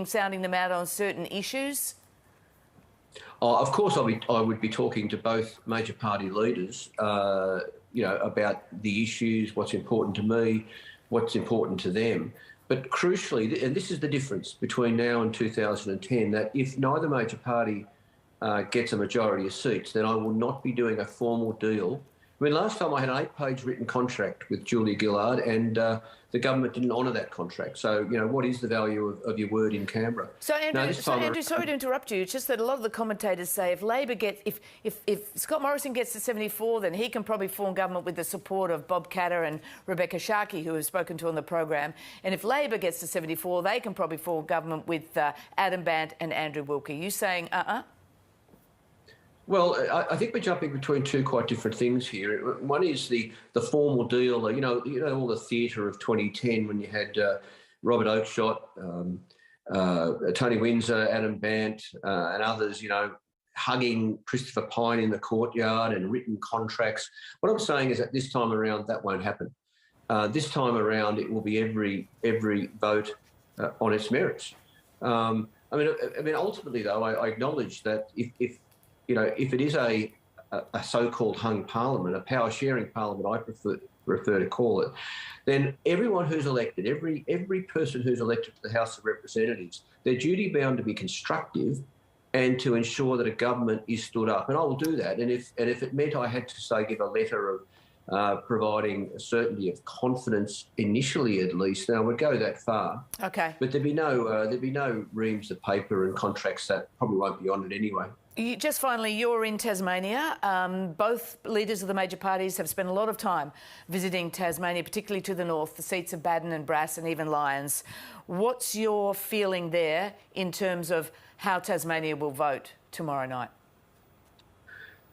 sounding them out on certain issues? Oh, of course, I would be talking to both major party leaders, about the issues, what's important to me, what's important to them. But crucially, and this is the difference between now and 2010, that if neither major party gets a majority of seats, then I will not be doing a formal deal. I mean, last time I had an 8-page written contract with Julia Gillard and the government didn't honour that contract. So, what is the value of your word in Canberra? So, Andrew, sorry to interrupt you. It's just that a lot of the commentators say if Labor if Scott Morrison gets to 74, then he can probably form government with the support of Bob Katter and Rebecca Sharkey, who we've spoken to on the program. And if Labor gets to 74, they can probably form government with Adam Bandt and Andrew Wilkie. You saying Well, I think we're jumping between two quite different things here. One is the formal deal, all the theatre of 2010 when you had Robert Oakeshott, Tony Windsor, Adam Bandt and others, hugging Christopher Pyne in the courtyard and written contracts. What I'm saying is that this time around that won't happen. This time around it will be every vote on its merits. I mean, ultimately, though, I acknowledge that if it is a so-called hung parliament, a power-sharing parliament, I prefer to call it, then everyone who's elected, every person who's elected to the House of Representatives, they're duty-bound to be constructive and to ensure that a government is stood up. And I will do that. And if it meant I had to, say, give a letter of providing a certainty of confidence initially, at least, then I would go that far. Okay. But there'd be no reams of paper and contracts that probably won't be on it anyway. Just finally, you're in Tasmania. Both leaders of the major parties have spent a lot of time visiting Tasmania, particularly to the north, the seats of Bandt and Brass and even Lyons. What's your feeling there in terms of how Tasmania will vote tomorrow night?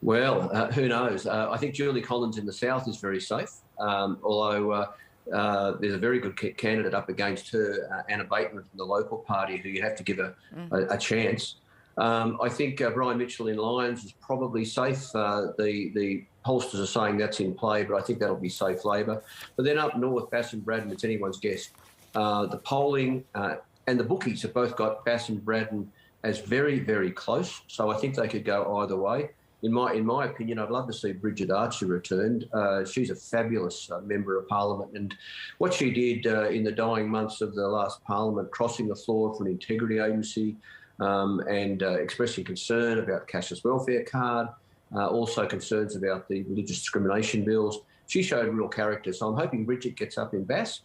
Well, who knows? I think Julie Collins in the south is very safe, although there's a very good candidate up against her, Anna Bateman from the local party, who you have to give a chance. I think Brian Mitchell in Lyons is probably safe. The pollsters are saying that's in play, but I think that'll be safe Labor. But then up north, Bass and Braddon, it's anyone's guess. The polling and the bookies have both got Bass and Braddon as very, very close, so I think they could go either way. In my opinion, I'd love to see Bridget Archer returned. She's a fabulous member of Parliament, and what she did in the dying months of the last Parliament, crossing the floor for an integrity agency, and expressing concern about cashless welfare card, also concerns about the religious discrimination bills. She showed real character, so I'm hoping Bridget gets up in Bass,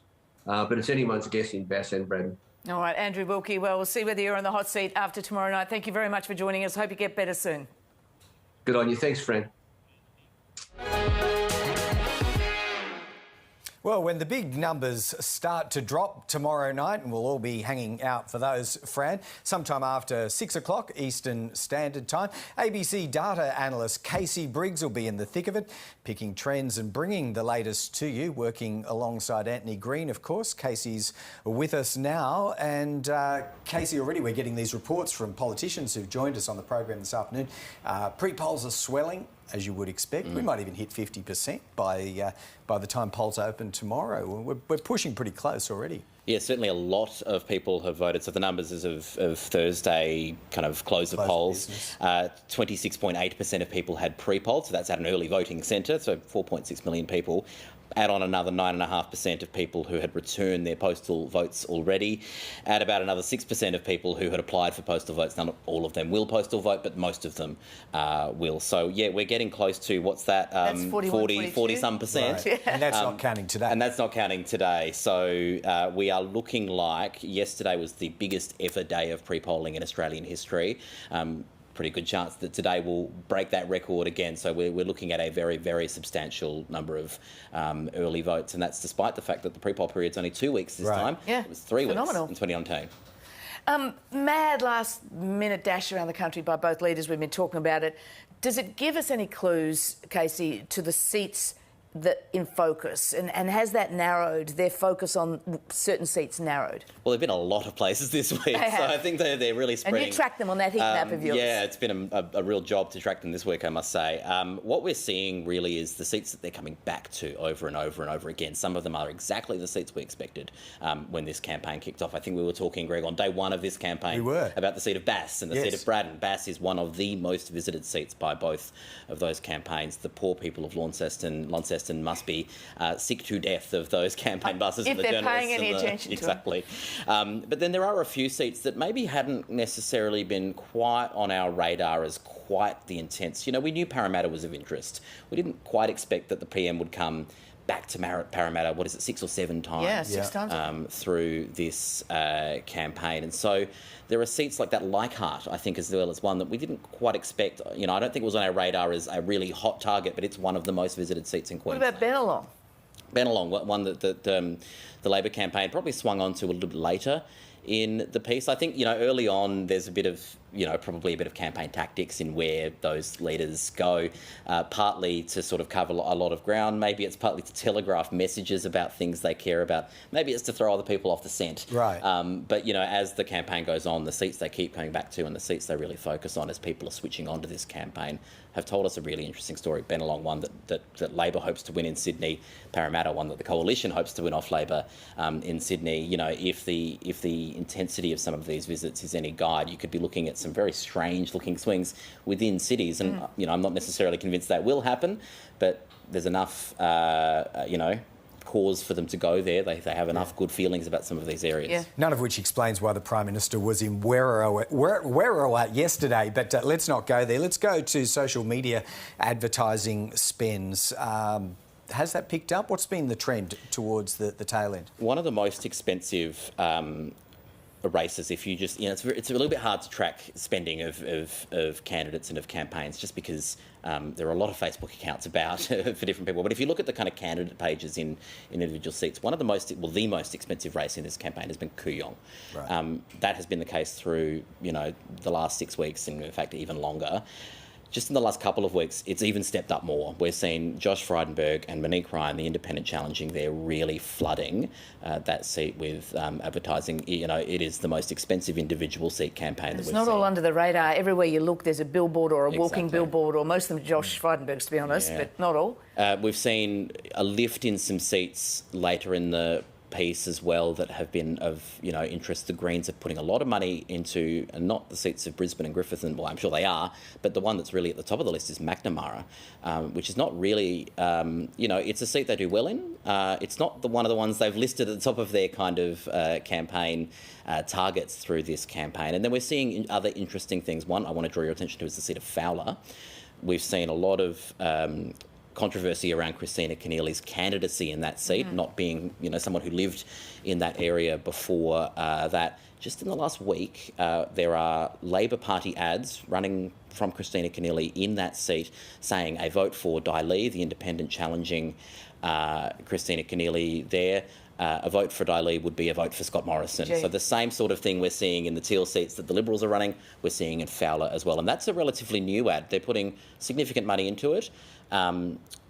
but it's anyone's guess in Bass and Braddon. All right, Andrew Wilkie, well, we'll see whether you're on the hot seat after tomorrow night. Thank you very much for joining us. Hope you get better soon. Good on you. Thanks, Fran. Well, when the big numbers start to drop tomorrow night, and we'll all be hanging out for those, Fran, sometime after 6 o'clock Eastern Standard Time, ABC data analyst Casey Briggs will be in the thick of it, picking trends and bringing the latest to you, working alongside Anthony Green, of course. Casey's with us now, and Casey, already we're getting these reports from politicians who've joined us on the program this afternoon. Pre-polls are swelling, as you would expect. We might even hit 50% by the time polls open tomorrow. We're pushing pretty close already. Yeah, certainly a lot of people have voted. So the numbers as of Thursday, kind of close of polls, 26.8% of people had pre-polled, so that's at an early voting centre, so 4.6 million people. Add on another 9.5% of people who had returned their postal votes already. Add about another 6% of people who had applied for postal votes. Not all of them will postal vote, but most of them will. So, yeah, we're getting close to, what's that? That's 40-some percent. Right. Yeah. And that's not counting today. And that's not counting today. So we are looking like yesterday was the biggest ever day of pre-polling in Australian history. Pretty good chance that today will break that record again. So we're looking at a very, very substantial number of early votes, and that's despite the fact that the pre-poll period's only 2 weeks this time. Yeah. It was 3 weeks in 2019. Mad last-minute dash around the country by both leaders. We've been talking about it. Does it give us any clues, Casey, to the seats that in focus, and has that narrowed, their focus on certain seats narrowed? Well, there have been a lot of places this week, so I think they're really spreading. And you track them on that heat map of yours. Yeah, it's been a real job to track them this week, I must say. What we're seeing really is the seats that they're coming back to over and over and over again. Some of them are exactly the seats we expected when this campaign kicked off. I think we were talking, Greg, on day one of this campaign about the seat of Bass and the seat of Braddon. Bass is one of the most visited seats by both of those campaigns. The poor people of Launceston must be sick to death of those campaign buses and the journalists. If they're paying any attention to exactly. But then there are a few seats that maybe hadn't necessarily been quite on our radar as quite the intense. You know, we knew Parramatta was of interest. We didn't quite expect that the PM would come back to Parramatta, 6 or 7 times? Yeah, 6 times. Through this campaign. And so there are seats like that, Leichhardt, I think, as well as one that we didn't quite expect. You know, I don't think it was on our radar as a really hot target, but it's one of the most visited seats in Queensland. What about Bennelong, one that the Labor campaign probably swung on to a little bit later in the piece. I think, you know, early on there's a bit of, you know, probably a bit of campaign tactics in where those leaders go, partly to sort of cover a lot of ground. Maybe it's partly to telegraph messages about things they care about. Maybe it's to throw other people off the scent. Right. But, you know, as the campaign goes on, the seats they keep coming back to and the seats they really focus on as people are switching on to this campaign have told us a really interesting story. Bennelong, one that Labor hopes to win in Sydney. Parramatta, one that the Coalition hopes to win off Labor in Sydney. You know, if the intensity of some of these visits is any guide, you could be looking at some very strange-looking swings within cities. And, you know, I'm not necessarily convinced that will happen, but there's enough, you know, cause for them to go there. They have enough good feelings about some of these areas. Yeah. None of which explains why the Prime Minister was in Werriwa yesterday, but let's not go there. Let's go to social media advertising spends. Has that picked up? What's been the trend towards the tail end? One of the most expensive races, if you just, it's a little bit hard to track spending of candidates and of campaigns, just because there are a lot of Facebook accounts about for different people. But if you look at the kind of candidate pages in individual seats, one of the most expensive race in this campaign has been Kooyong. Right. That has been the case through, the last 6 weeks, and in fact even longer. Just in the last couple of weeks, it's even stepped up more. We're seeing Josh Frydenberg and Monique Ryan, the independent challenging, they're really flooding that seat with advertising. It is the most expensive individual seat campaign that we've seen. It's not all under the radar. Everywhere you look, there's a billboard or a walking billboard, or most of them Josh Frydenberg's, to be honest, but not all. We've seen a lift in some seats later in the piece as well that have been of interest. The Greens are putting a lot of money into not the seats of Brisbane and Griffith, and well, I'm sure they are, but the one that's really at the top of the list is McNamara, which is not really it's a seat they do well in. It's not one of the ones they've listed at the top of their kind of campaign targets through this campaign. And then we're seeing other interesting things. One I want to draw your attention to is the seat of Fowler. We've seen a lot of controversy around Christina Keneally's candidacy in that seat, not being, someone who lived in that area before that. Just in the last week, there are Labor Party ads running from Christina Keneally in that seat saying a vote for Di Lee, the independent challenging Christina Keneally there. A vote for Di Lee would be a vote for Scott Morrison. So the same sort of thing we're seeing in the Teal seats that the Liberals are running, we're seeing in Fowler as well. And that's a relatively new ad. They're putting significant money into it.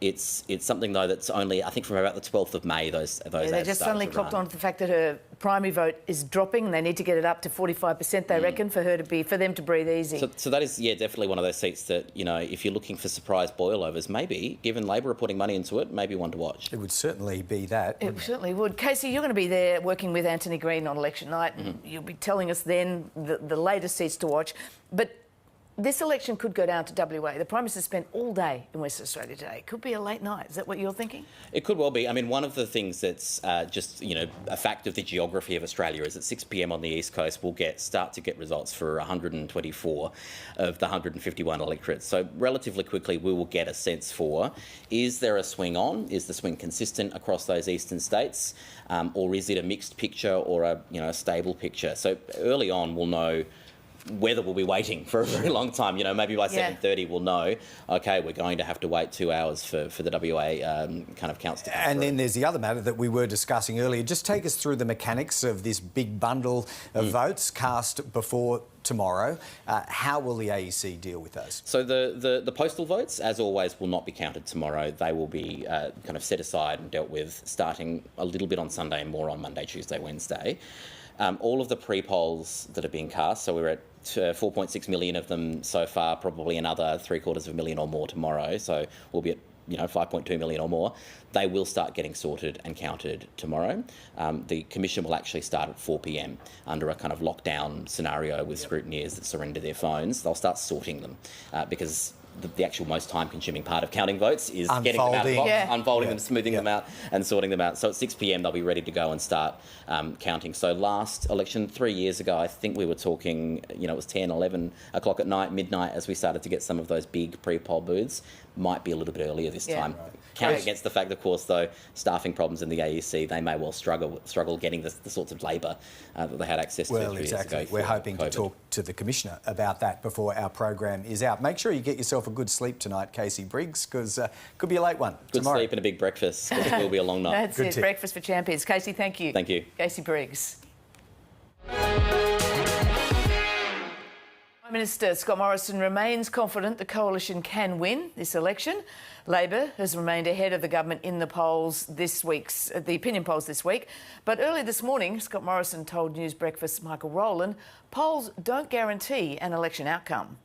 It's something, though, that's only, I think, from about the 12th of May, those ads they just suddenly clocked on to the fact that her primary vote is dropping, and they need to get it up to 45%, they reckon, for them to breathe easy. So that is, definitely one of those seats that, if you're looking for surprise boilovers, maybe, given Labor are putting money into it, maybe one to watch. It would certainly be that. It certainly would. Casey, you're going to be there working with Anthony Green on election night, and you'll be telling us then the latest seats to watch. But this election could go down to WA. The Prime Minister spent all day in Western Australia today. It could be a late night. Is that what you're thinking? It could well be. I mean, one of the things that's just, a fact of the geography of Australia is at 6 p.m. on the East Coast, we'll start to get results for 124 of the 151 electorates. So relatively quickly, we will get a sense for, is there a swing on? Is the swing consistent across those eastern states? Or is it a mixed picture or a stable picture? So early on, we'll know whether we'll be waiting for a very long time. Maybe by 7:30 we'll know, OK, we're going to have to wait 2 hours for the WA kind of counts to come through. Then there's the other matter that we were discussing earlier. Just take us through the mechanics of this big bundle of votes cast before tomorrow. How will the AEC deal with those? So the postal votes, as always, will not be counted tomorrow. They will be kind of set aside and dealt with starting a little bit on Sunday and more on Monday, Tuesday, Wednesday. All of the pre-polls that are being cast, so we're at 4.6 million of them so far, probably another 750,000 or more tomorrow, so we'll be at 5.2 million or more. They will start getting sorted and counted tomorrow. The Commission will actually start at 4 p.m. under a kind of lockdown scenario with scrutineers that surrender their phones. They'll start sorting them because the actual most time-consuming part of counting votes is getting them out of the box, unfolding them, smoothing them out and sorting them out. So at 6 p.m. they'll be ready to go and start counting. So last election, 3 years ago, I think we were talking, it was 10, 11 o'clock at night, midnight, as we started to get some of those big pre-poll booths. Might be a little bit earlier this time. Right. Count against the fact, of course, though, staffing problems in the AEC, they may well struggle getting the sorts of labour that they had access to 3 years ago. We're hoping to talk to the Commissioner about that before our program is out. Make sure you get yourself a good sleep tonight, Casey Briggs, because could be a late one Good tomorrow. Sleep and a big breakfast. It will be a long night. That's good it. Tip. Breakfast for champions. Casey, thank you. Thank you. Casey Briggs. Prime Minister Scott Morrison remains confident the coalition can win this election. Labor has remained ahead of the government in the polls the opinion polls this week. But early this morning, Scott Morrison told News Breakfast's Michael Rowland, polls don't guarantee an election outcome.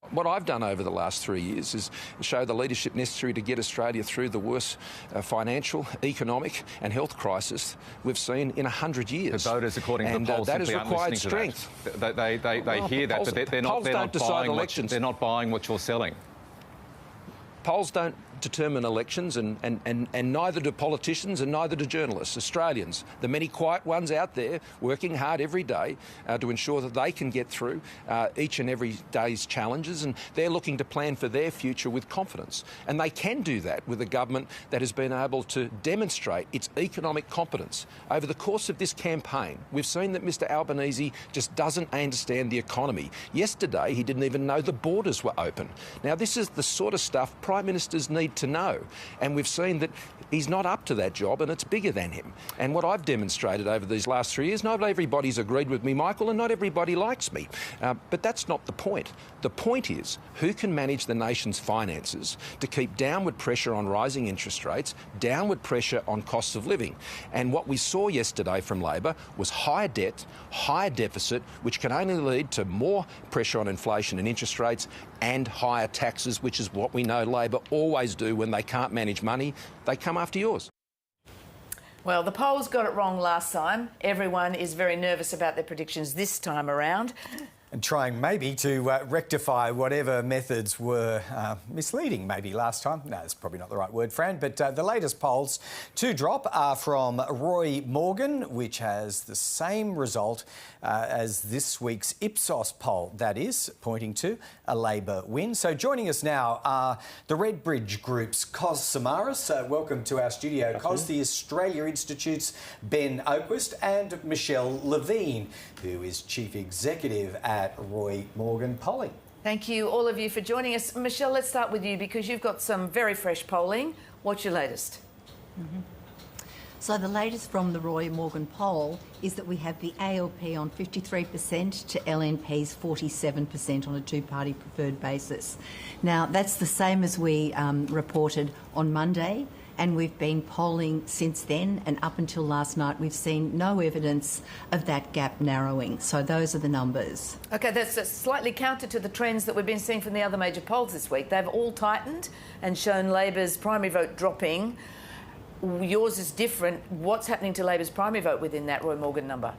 What I've done over the last 3 years is show the leadership necessary to get Australia through the worst financial, economic and health crisis we've seen in 100 years. The voters, according to the polls, that simply has required aren't listening strength. To that. They hear that, but they're not buying elections. They're not buying what you're selling. Polls don't determine elections, and neither do politicians and neither do journalists, Australians. The many quiet ones out there working hard every day to ensure that they can get through each and every day's challenges, and they're looking to plan for their future with confidence. And they can do that with a government that has been able to demonstrate its economic competence. Over the course of this campaign, we've seen that Mr Albanese just doesn't understand the economy. Yesterday, he didn't even know the borders were open. Now, this is the sort of stuff Prime Ministers need to know. And we've seen that he's not up to that job, and it's bigger than him. And what I've demonstrated over these last 3 years, not everybody's agreed with me, Michael, and not everybody likes me. But that's not the point. The point is who can manage the nation's finances to keep downward pressure on rising interest rates, downward pressure on costs of living. And what we saw yesterday from Labor was higher debt, higher deficit, which can only lead to more pressure on inflation and interest rates, and higher taxes, which is what we know Labor always do when they can't manage money. They come after yours. Well, the polls got it wrong last time. Everyone is very nervous about their predictions this time around. And trying maybe to rectify whatever methods were misleading maybe last time. No, that's probably not the right word, Fran. But the latest polls to drop are from Roy Morgan, which has the same result as this week's Ipsos poll, that is, pointing to a Labor win. So joining us now are the Redbridge Group's Cos Samaras. Welcome to our studio, Cos, the Australia Institute's Ben Oakwist, and Michelle Levine, who is Chief Executive at Roy Morgan Polling. Thank you, all of you, for joining us. Michelle, let's start with you because you've got some very fresh polling. What's your latest? So the latest from the Roy Morgan poll is that we have the ALP on 53% to LNP's 47% on a two-party preferred basis. Now, that's the same as we reported on Monday, and we've been polling since then, and up until last night we've seen no evidence of that gap narrowing. So those are the numbers. OK, that's slightly counter to the trends that we've been seeing from the other major polls this week. They've all tightened and shown Labor's primary vote dropping. Yours is different. What's happening to Labor's primary vote within that Roy Morgan number?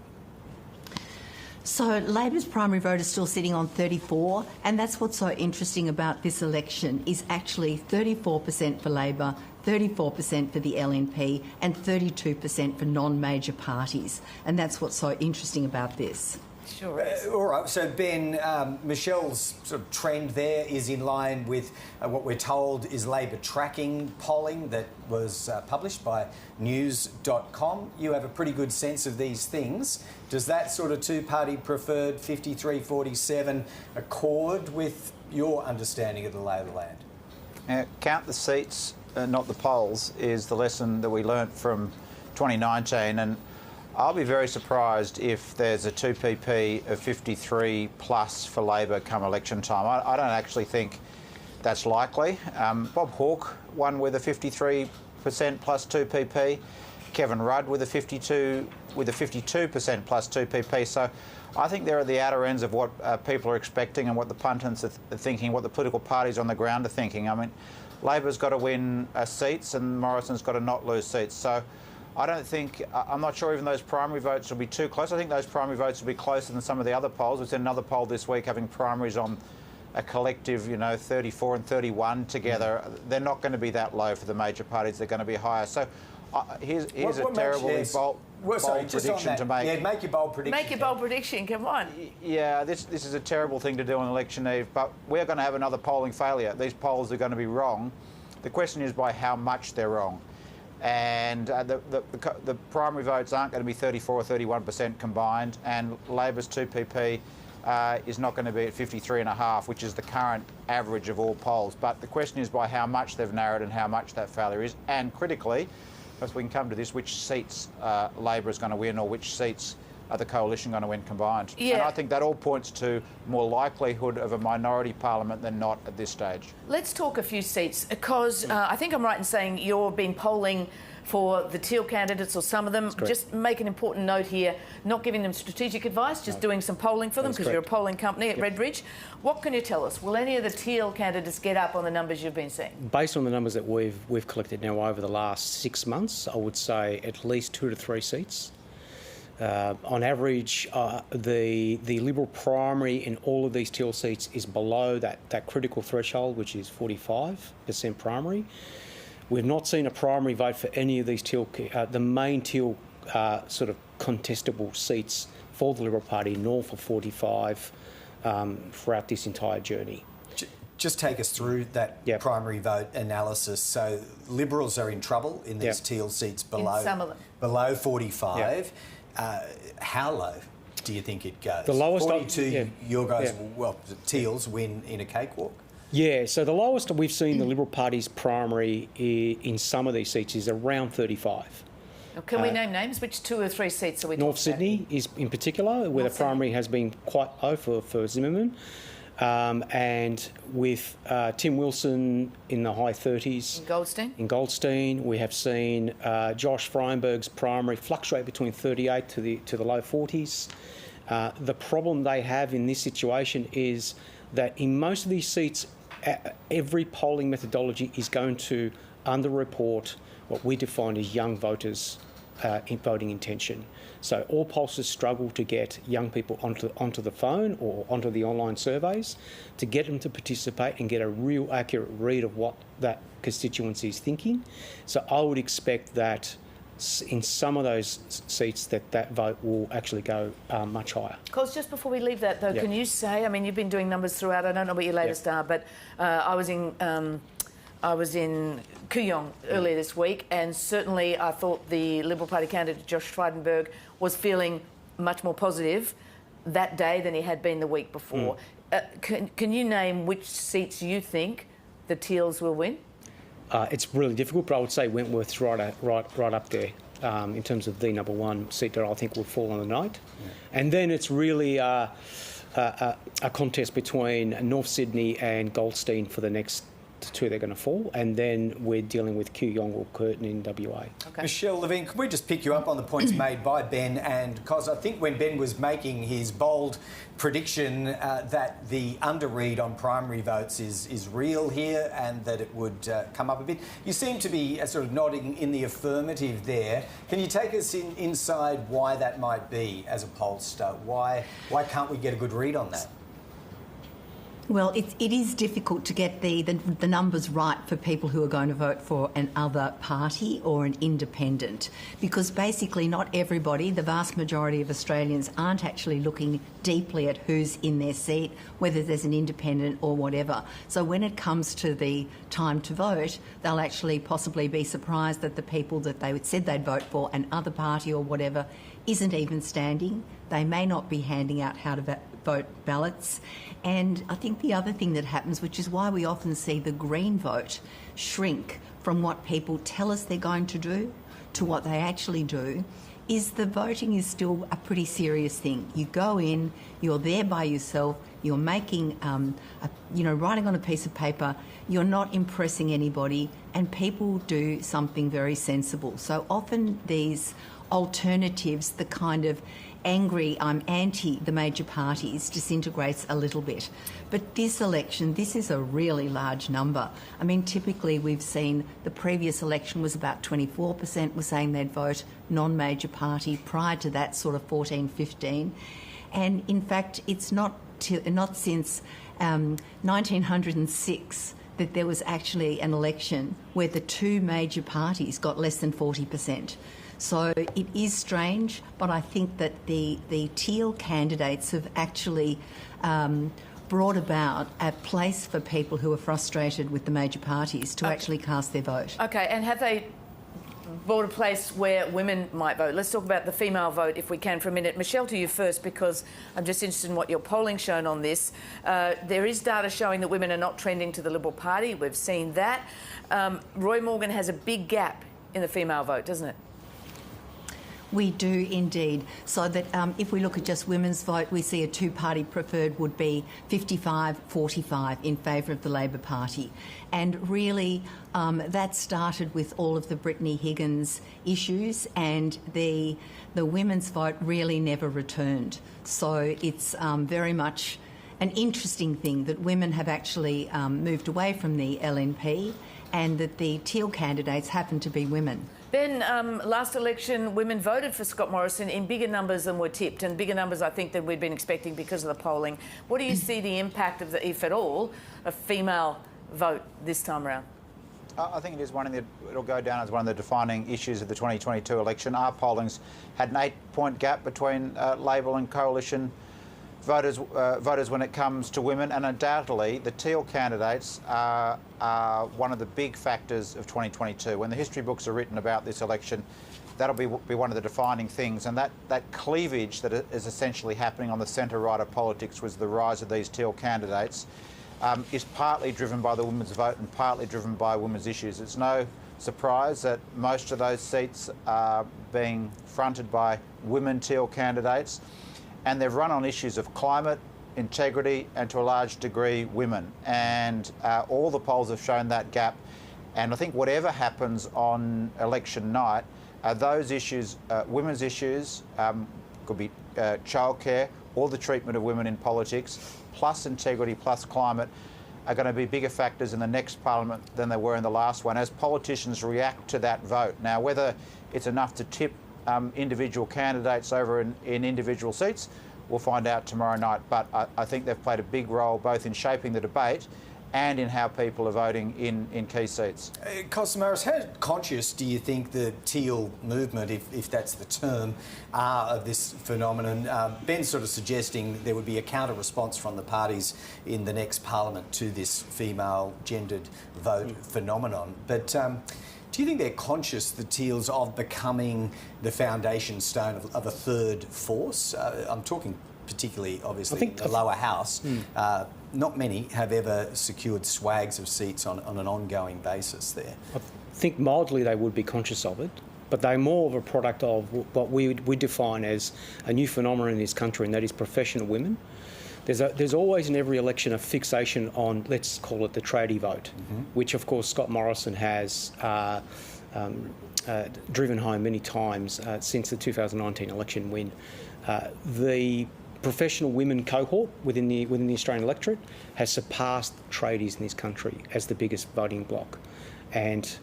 So Labor's primary vote is still sitting on 34, and that's what's so interesting about this election is actually 34% for Labor, 34% for the LNP and 32% for non-major parties. And that's what's so interesting about this. Sure is. All right, so Ben, Michelle's sort of trend there is in line with what we're told is Labor tracking polling that was published by news.com. You have a pretty good sense of these things. Does that sort of two-party preferred 53-47 accord with your understanding of the lay of the land? Count the seats, not the polls, is the lesson that we learnt from 2019, and I'll be very surprised if there's a 2PP of 53 plus for Labor come election time. I don't actually think that's likely. Bob Hawke won with a 53% plus 2PP. Kevin Rudd with a 52% plus 2PP. So I think they're at the outer ends of what people are expecting and what the pundits are thinking, what the political parties on the ground are thinking. I mean, Labor's got to win seats and Morrison's got to not lose seats. So I don't think, I'm not sure even those primary votes will be too close. I think those primary votes will be closer than some of the other polls. We've seen another poll this week having primaries on a collective, 34 and 31 together. They're not going to be that low for the major parties. They're going to be higher. So here's a terribly bold prediction to make. Yeah, make your bold prediction. Make your bold prediction, come on. Yeah, this is a terrible thing to do on election eve, but we're going to have another polling failure. These polls are going to be wrong. The question is by how much they're wrong. And the primary votes aren't going to be 34 or 31% combined, and Labor's 2PP is not going to be at 53.5, which is the current average of all polls. But the question is by how much they've narrowed and how much that failure is, and critically, as we can come to this, which seats Labor is going to win or which seats are the coalition going to win combined. Yeah. And I think that all points to more likelihood of a minority parliament than not at this stage. Let's talk a few seats, because I think I'm right in saying you've been polling for the Teal candidates or some of them. Just make an important note here, not giving them strategic advice, just doing some polling for them, because you're a polling company at Redbridge. What can you tell us? Will any of the Teal candidates get up on the numbers you've been seeing? Based on the numbers that we've collected now over the last 6 months, I would say at least 2 to 3 seats. On average, the Liberal primary in all of these Teal seats is below that critical threshold, which is 45% primary. We've not seen a primary vote for any of these Teal, the main Teal sort of contestable seats for the Liberal Party, nor for 45 throughout this entire journey. Just take us through that primary vote analysis. So Liberals are in trouble in these Teal seats below, in some of them. Below 45. How low do you think it goes? The lowest 42, your guys, well, Teals win in a cakewalk? Yeah, so the lowest we've seen the Liberal Party's primary in some of these seats is around 35. Can we name names? Which 2 or 3 seats are we talking about? North Sydney is in particular, where the primary has been quite low for Zimmerman. And with Tim Wilson in the high 30s. In Goldstein? We have seen Josh Frydenberg's primary fluctuate between 38 to the low 40s. The problem they have in this situation is that in most of these seats, every polling methodology is going to underreport what we define as young voters' in voting intention. So all pollsters struggle to get young people onto the phone or onto the online surveys to get them to participate and get a real accurate read of what that constituency is thinking. So I would expect that in some of those seats that vote will actually go much higher. Cos, just before we leave that though, can you say, I mean, you've been doing numbers throughout, I don't know what your latest are, but I was in Kooyong earlier this week, and certainly I thought the Liberal Party candidate Josh Frydenberg was feeling much more positive that day than he had been the week before. Can you name which seats you think the Teals will win? It's really difficult, but I would say Wentworth's right up there in terms of the number one seat that I think will fall on the night. And then it's really a contest between North Sydney and Goldstein for the next 2 they're going to fall, and then we're dealing with Kooyong or Curtin in WA. Okay. Michelle Levine, can we just pick you up on the points made by Ben? And because I think when Ben was making his bold prediction that the underread on primary votes is real here and that it would come up a bit, you seem to be sort of nodding in the affirmative there. Can you take us inside why that might be as a pollster? Why can't we get a good read on that? Well, it is difficult to get the numbers right for people who are going to vote for an other party or an independent, because basically not everybody, the vast majority of Australians, aren't actually looking deeply at who's in their seat, whether there's an independent or whatever. So when it comes to the time to vote, they'll actually possibly be surprised that the people that they said they'd vote for, an other party or whatever, isn't even standing. They may not be handing out how to vote ballots. And I think the other thing that happens, which is why we often see the Green vote shrink from what people tell us they're going to do to what they actually do, is the voting is still a pretty serious thing. You go in, you're there by yourself, you're making, writing on a piece of paper, you're not impressing anybody, and people do something very sensible. So often these alternatives, the kind of angry, I'm anti the major parties, disintegrates a little bit. But this election, this is a really large number. I mean, typically we've seen the previous election was about 24% were saying they'd vote non-major party. Prior to that, sort of 14, 15. And in fact, it's not since 1906 that there was actually an election where the 2 major parties got less than 40%. So it is strange, but I think that the Teal candidates have actually brought about a place for people who are frustrated with the major parties to actually cast their vote. Okay, and have they brought a place where women might vote? Let's talk about the female vote if we can for a minute. Michelle, to you first, because I'm just interested in what your polling's shown on this. There is data showing that women are not trending to the Liberal Party. We've seen that. Roy Morgan has a big gap in the female vote, doesn't it? We do indeed. So that if we look at just women's vote, we see a 2-party preferred would be 55-45 in favour of the Labor Party. And really that started with all of the Brittany Higgins issues, and the women's vote really never returned. So it's very much an interesting thing that women have actually moved away from the LNP and that the Teal candidates happen to be women. Ben, last election, women voted for Scott Morrison in bigger numbers than were tipped, and bigger numbers, I think, than we'd been expecting because of the polling. What do you see the impact of, if at all, a female vote this time around? I think it is it'll go down as one of the defining issues of the 2022 election. Our pollings had an 8-point gap between Labor and Coalition voters when it comes to women, and undoubtedly the Teal candidates are one of the big factors of 2022. When the history books are written about this election, that'll be one of the defining things, and that cleavage that is essentially happening on the centre-right of politics was the rise of these Teal candidates, is partly driven by the women's vote and partly driven by women's issues. It's no surprise that most of those seats are being fronted by women Teal candidates, and they've run on issues of climate, integrity, and to a large degree women. And all the polls have shown that gap. And I think whatever happens on election night, those issues, women's issues, could be childcare, or the treatment of women in politics, plus integrity, plus climate, are going to be bigger factors in the next parliament than they were in the last one, as politicians react to that vote. Now, whether it's enough to tip individual candidates over in individual seats, we'll find out tomorrow night. But I think they've played a big role both in shaping the debate and in how people are voting in key seats. Cosmaris, how conscious do you think the Teal movement, if that's the term, are of this phenomenon? Ben's sort of suggesting there would be a counter-response from the parties in the next parliament to this female gendered vote phenomenon. But do you think they're conscious, the Teals, of becoming the foundation stone of a third force? I'm talking particularly, obviously, the lower house. Not many have ever secured swags of seats on an ongoing basis there. I think mildly they would be conscious of it, but they're more of a product of what we define as a new phenomenon in this country, and that is professional women. There's always in every election a fixation on, let's call it the tradie vote, which of course Scott Morrison has driven home many times since the 2019 election win. The professional women cohort within the Australian electorate has surpassed tradies in this country as the biggest voting bloc, and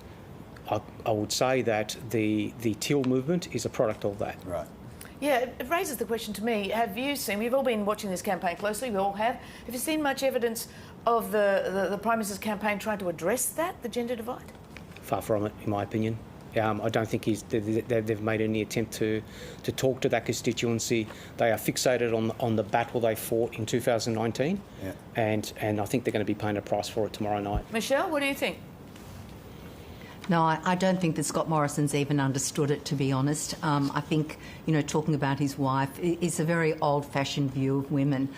I would say that the Teal movement is a product of that. Right. Yeah, it raises the question to me, have you seen, we've all been watching this campaign closely, we all have you seen much evidence of the Prime Minister's campaign trying to address that, the gender divide? Far from it, in my opinion. I don't think they've made any attempt to talk to that constituency. They are fixated on the battle they fought in 2019, and I think they're going to be paying a price for it tomorrow night. Michelle, what do you think? No, I don't think that Scott Morrison's even understood it, to be honest. I think, talking about his wife is a very old-fashioned view of women.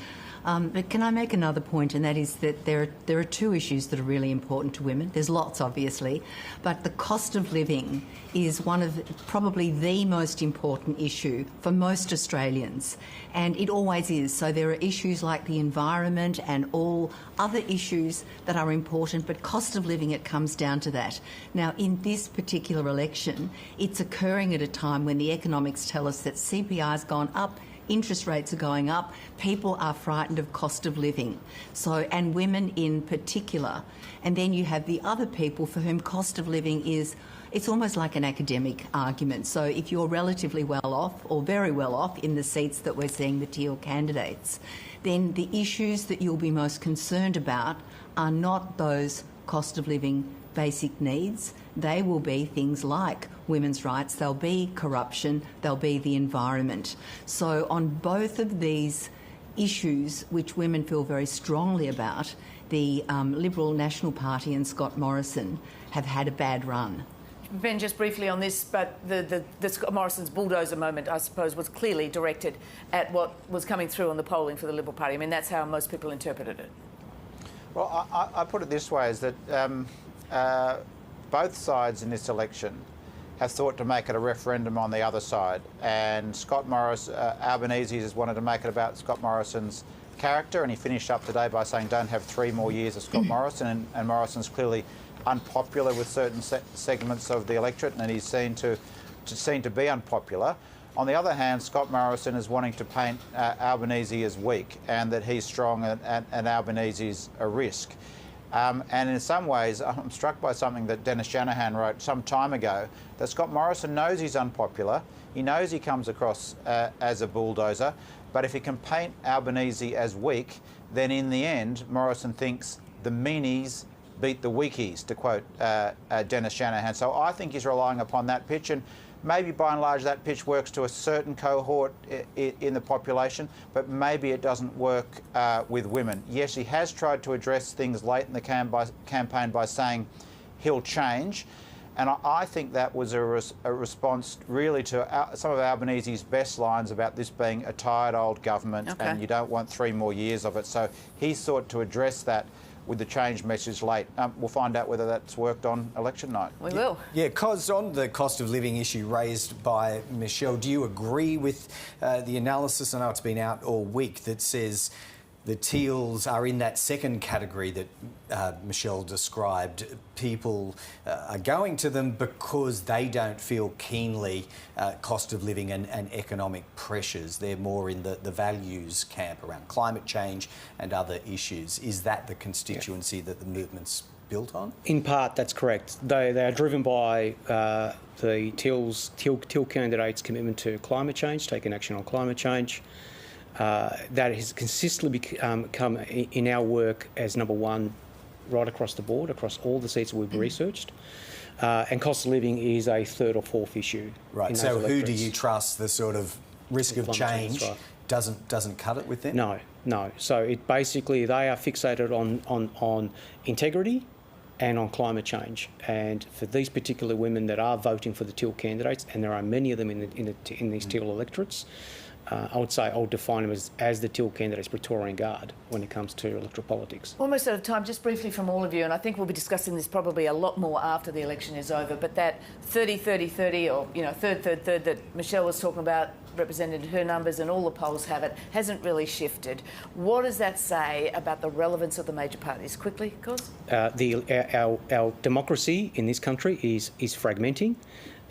But can I make another point, and that is that there are two issues that are really important to women. There's lots, obviously, but the cost of living is one of probably the most important issue for most Australians, and it always is. So there are issues like the environment and all other issues that are important, but cost of living, it comes down to that. Now, in this particular election, it's occurring at a time when the economics tell us that CPI has gone up, interest rates are going up, people are frightened of cost of living, and women in particular. And then you have the other people for whom cost of living it's almost like an academic argument. So if you're relatively well off or very well off in the seats that we're seeing the Teal candidates, then the issues that you'll be most concerned about are not those cost of living basic needs. They will be things like women's rights, there'll be corruption, there'll be the environment. So on both of these issues, which women feel very strongly about, the Liberal National Party and Scott Morrison have had a bad run. Ben, just briefly on this, but the Scott Morrison's bulldozer moment, I suppose, was clearly directed at what was coming through on the polling for the Liberal Party. I mean, that's how most people interpreted it. Well, I put it this way, is that both sides in this election have thought to make it a referendum on the other side, and Albanese has wanted to make it about Scott Morrison's character, and he finished up today by saying don't have 3 more years of Scott Morrison, and Morrison's clearly unpopular with certain segments of the electorate, and he's seen to be unpopular. On the other hand, Scott Morrison is wanting to paint Albanese as weak, and that he's strong and Albanese's a risk. And in some ways, I'm struck by something that Dennis Shanahan wrote some time ago, that Scott Morrison knows he's unpopular. He knows he comes across as a bulldozer. But if he can paint Albanese as weak, then in the end, Morrison thinks the meanies beat the weakies, to quote Dennis Shanahan. So I think he's relying upon that pitch, and maybe by and large that pitch works to a certain cohort in the population, but maybe it doesn't work with women. Yes, he has tried to address things late in the campaign by saying he'll change, and I think that was a response really to some of Albanese's best lines about this being a tired old government and you don't want 3 more years of it. So he sought to address that with the change message late. We'll find out whether that's worked on election night. We will. Yeah, Cos, on the cost of living issue raised by Michelle, do you agree with the analysis, I know it's been out all week, that says the Teals are in that second category that Michelle described? People are going to them because they don't feel keenly cost of living and economic pressures. They're more in the values camp around climate change and other issues. Is that the constituency that the movement's built on? In part, that's correct. They are driven by the Teal candidates' commitment to climate change, taking action on climate change. That has consistently come in our work as number one right across the board, across all the seats we've researched. And cost of living is a third or fourth issue. Right, so who do you trust the sort of risk of change doesn't cut it with them? No. So it basically, they are fixated on integrity and on climate change. And for these particular women that are voting for the Teal candidates, and there are many of them in these Teal electorates, I would say I would define them as the Teal candidates' Praetorian Guard when it comes to electoral politics. Almost out of time, just briefly from all of you, and I think we'll be discussing this probably a lot more after the election is over, but that 30-30-30 or, third that Michelle was talking about represented her numbers and all the polls have it, hasn't really shifted. What does that say about the relevance of the major parties? Quickly, Cos? Our democracy in this country is fragmenting.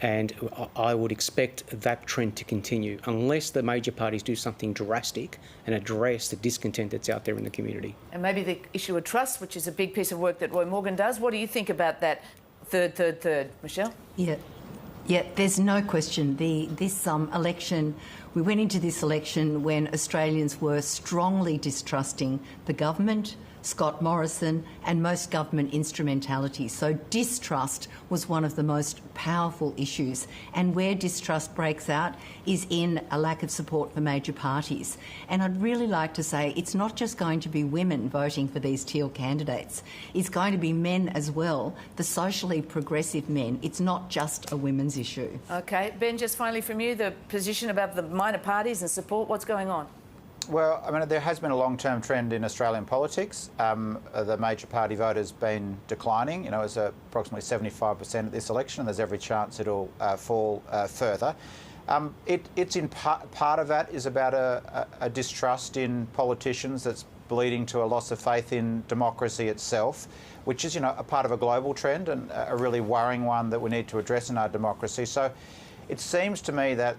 And I would expect that trend to continue unless the major parties do something drastic and address the discontent that's out there in the community. And maybe the issue of trust, which is a big piece of work that Roy Morgan does. What do you think about that third? Michelle? Yeah, there's no question. This election, we went into this election when Australians were strongly distrusting the government, Scott Morrison, and most government instrumentalities. So distrust was one of the most powerful issues. And where distrust breaks out is in a lack of support for major parties. And I'd really like to say it's not just going to be women voting for these Teal candidates. It's going to be men as well, the socially progressive men. It's not just a women's issue. OK. Ben, just finally from you, the position about the minor parties and support, what's going on? Well, I mean, there has been a long-term trend in Australian politics. The major party vote has been declining. It's approximately 75% at this election, and there's every chance it'll fall further. It's in part of that is about a distrust in politicians that's bleeding to a loss of faith in democracy itself, which is, a part of a global trend and a really worrying one that we need to address in our democracy. So it seems to me that,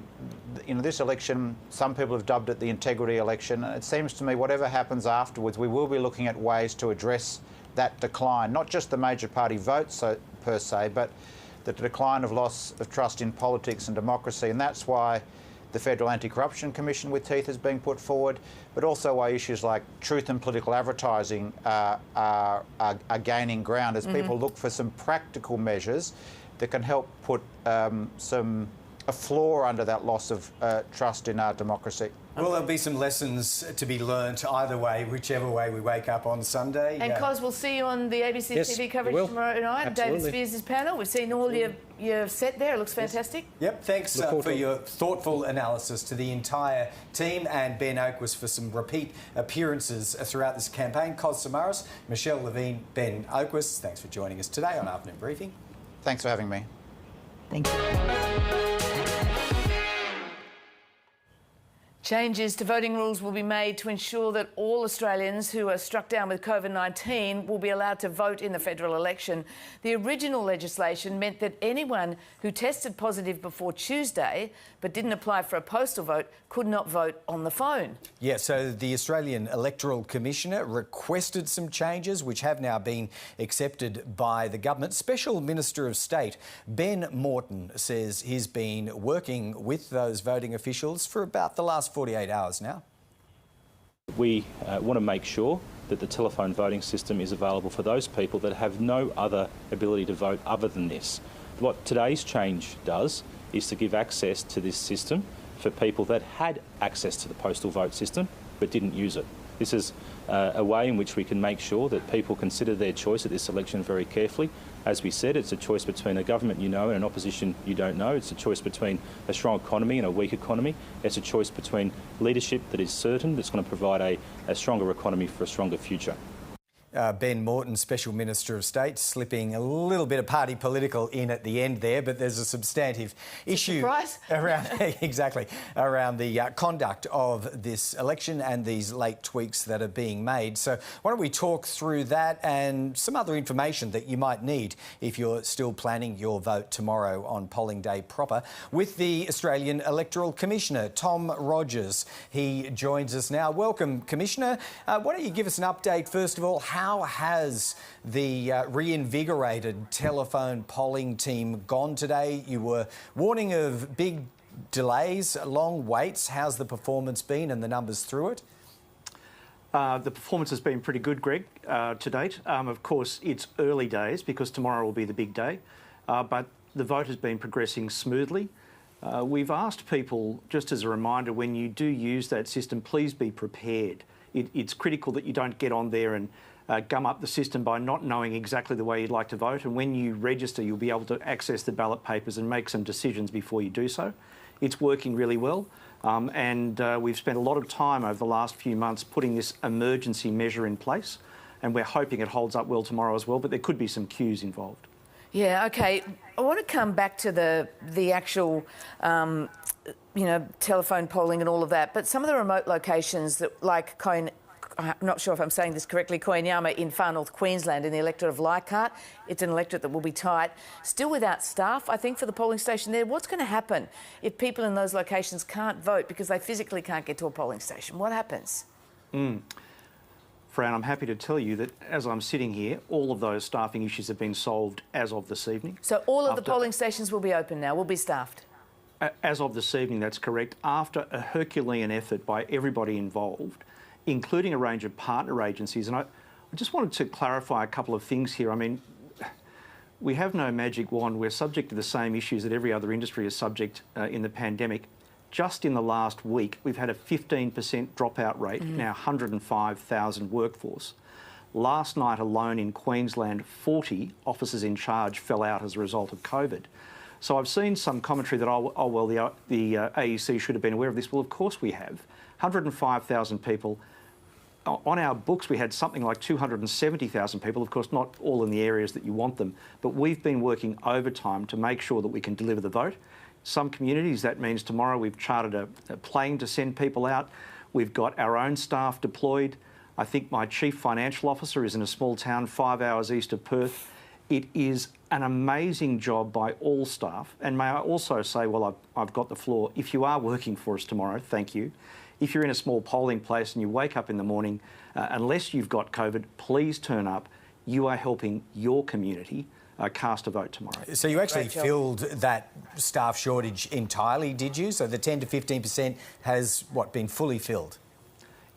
this election, some people have dubbed it the integrity election, and it seems to me whatever happens afterwards, we will be looking at ways to address that decline, not just the major party votes per se, but the decline of loss of trust in politics and democracy. And that's why the Federal Anti-Corruption Commission with teeth is being put forward, but also why issues like truth and political advertising are gaining ground as people look for some practical measures that can help put a floor under that loss of trust in our democracy. Well, there'll be some lessons to be learnt either way, whichever way we wake up on Sunday. And Cos, we'll see you on the ABC TV coverage tomorrow night. Absolutely. David Spears' panel. We've seen all your set there. It looks fantastic. Yep, thanks for your thoughtful analysis to the entire team, and Ben Oakwist for some repeat appearances throughout this campaign. Cos Samaras, Michelle Levine, Ben Oakwist, thanks for joining us today on Afternoon Briefing. Thanks for having me. Thank you. Changes to voting rules will be made to ensure that all Australians who are struck down with COVID-19 will be allowed to vote in the federal election. The original legislation meant that anyone who tested positive before Tuesday but didn't apply for a postal vote could not vote on the phone. Yeah, so the Australian Electoral Commissioner requested some changes which have now been accepted by the government. Special Minister of State Ben Morton says he's been working with those voting officials for about the last 48 hours now. We want to make sure that the telephone voting system is available for those people that have no other ability to vote other than this. What today's change does is to give access to this system for people that had access to the postal vote system but didn't use it. This is a way in which we can make sure that people consider their choice at this election very carefully. As we said, it's a choice between a government you know and an opposition you don't know. It's a choice between a strong economy and a weak economy. It's a choice between leadership that is certain, that's going to provide a stronger economy for a stronger future. Ben Morton, Special Minister of State, slipping a little bit of party political in at the end there, but there's a substantive issue around around the conduct of this election and these late tweaks that are being made. So why don't we talk through that and some other information that you might need if you're still planning your vote tomorrow on polling day proper with the Australian Electoral Commissioner, Tom Rogers. He joins us now. Welcome, Commissioner. Why don't you give us an update, first of all? How has the reinvigorated telephone polling team gone today? You were warning of big delays, long waits. How's the performance been and the numbers through it? The performance has been pretty good, Greg, to date. Of course, it's early days because tomorrow will be the big day, but the vote has been progressing smoothly. We've asked people, just as a reminder, when you do use that system, please be prepared. It's critical that you don't get on there and gum up the system by not knowing exactly the way you'd like to vote. And when you register, you'll be able to access the ballot papers and make some decisions before you do so. It's working really well. We've spent a lot of time over the last few months putting this emergency measure in place. And we're hoping it holds up well tomorrow as well, but there could be some queues involved. Yeah, OK. I want to come back to the actual, telephone polling and all of that. But some of the remote locations that, like Pyne, I'm not sure if I'm saying this correctly, Koinyama in far north Queensland in the electorate of Leichhardt. It's an electorate that will be tight. Still without staff, I think, for the polling station there. What's going to happen if people in those locations can't vote because they physically can't get to a polling station? What happens? Fran, I'm happy to tell you that as I'm sitting here, all of those staffing issues have been solved as of this evening. So all of the polling stations will be open now, will be staffed? As of this evening, that's correct. After a Herculean effort by everybody involved, including a range of partner agencies. And I just wanted to clarify a couple of things here. I mean, we have no magic wand. We're subject to the same issues that every other industry is subject in the pandemic. Just in the last week, we've had a 15% dropout rate, now 105,000 workforce. Last night alone in Queensland, 40 officers in charge fell out as a result of COVID. So I've seen some commentary that, the AEC should have been aware of this. Well, of course we have. 105,000 people. On our books, we had something like 270,000 people, of course, not all in the areas that you want them, but we've been working overtime to make sure that we can deliver the vote. Some communities, that means tomorrow we've chartered a plane to send people out. We've got our own staff deployed. I think my chief financial officer is in a small town 5 hours east of Perth. It is an amazing job by all staff. And may I also say, well, I've got the floor, if you are working for us tomorrow, thank you. If you're in a small polling place and you wake up in the morning, unless you've got COVID, please turn up. You are helping your community cast a vote tomorrow. So you actually filled that staff shortage entirely, did you? So the 10 to 15% has, been fully filled?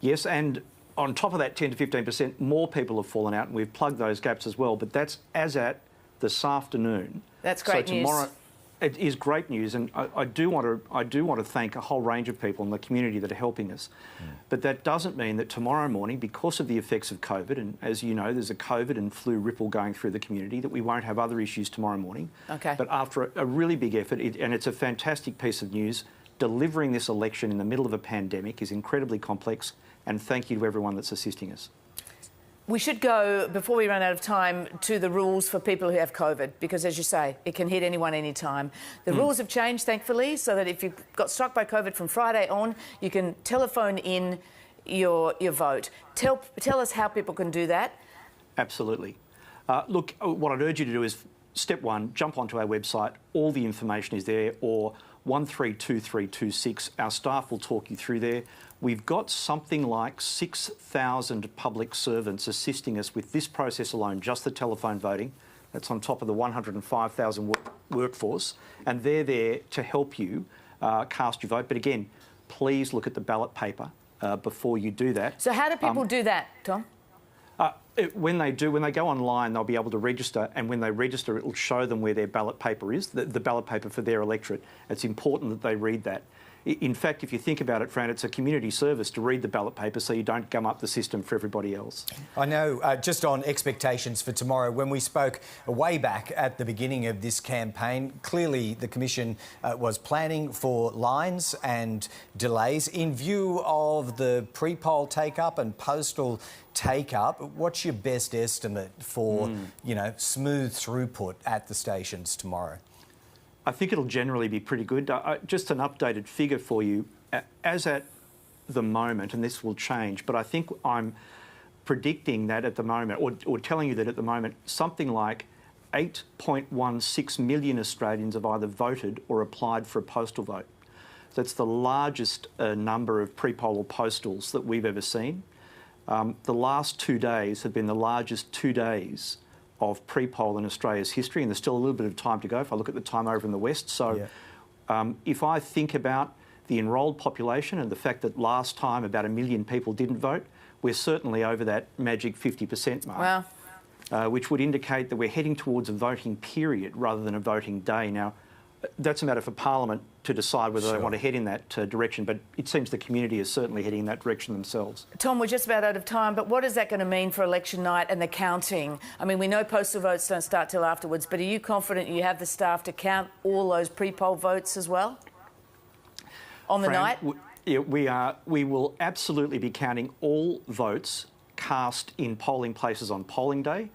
Yes, and on top of that 10 to 15%, more people have fallen out and we've plugged those gaps as well. But that's as at this afternoon. That's great news. Tomorrow, it is great news, and I do want to thank a whole range of people in the community that are helping us. But that doesn't mean that tomorrow morning, because of the effects of COVID, and as you know, there's a COVID and flu ripple going through the community, that we won't have other issues tomorrow morning. Okay. But after a really big effort, and it's a fantastic piece of news, delivering this election in the middle of a pandemic is incredibly complex, and thank you to everyone that's assisting us. We should go, before we run out of time, to the rules for people who have COVID, because, as you say, it can hit anyone anytime. The rules have changed, thankfully, so that if you got struck by COVID from Friday on, you can telephone in your vote. Tell us how people can do that. Absolutely. Look, what I'd urge you to do is, step one, jump onto our website. All the information is there, or 132326. Our staff will talk you through there. We've got something like 6,000 public servants assisting us with this process alone, just the telephone voting. That's on top of the 105,000 workforce, and they're there to help you cast your vote. But again, please look at the ballot paper before you do that. So how do people do that, Tom? When they go online, they'll be able to register, and when they register, it'll show them where their ballot paper is, the ballot paper for their electorate. It's important that they read that. In fact, if you think about it, Fran, it's a community service to read the ballot paper so you don't gum up the system for everybody else. I know, just on expectations for tomorrow, when we spoke way back at the beginning of this campaign, clearly the Commission was planning for lines and delays. In view of the pre-poll take-up and postal take-up, what's your best estimate for, smooth throughput at the stations tomorrow? I think it'll generally be pretty good. Just an updated figure for you. As at the moment, and this will change, but I think I'm predicting that at the moment, or telling you that at the moment, something like 8.16 million Australians have either voted or applied for a postal vote. That's the largest number of pre-poll or postals that we've ever seen. The last 2 days have been the largest 2 days of pre-poll in Australia's history, and there's still a little bit of time to go if I look at the time over in the West. So if I think about the enrolled population and the fact that last time about 1 million people didn't vote, we're certainly over that magic 50% mark, which would indicate that we're heading towards a voting period rather than a voting day. Now, that's a matter for Parliament to decide whether they want to head in that direction, but it seems the community is certainly heading in that direction themselves. Tom, we're just about out of time, but what is that going to mean for election night and the counting? I mean, we know postal votes don't start till afterwards, but are you confident you have the staff to count all those pre-poll votes as well on the night? We will absolutely be counting all votes cast in polling places on polling day.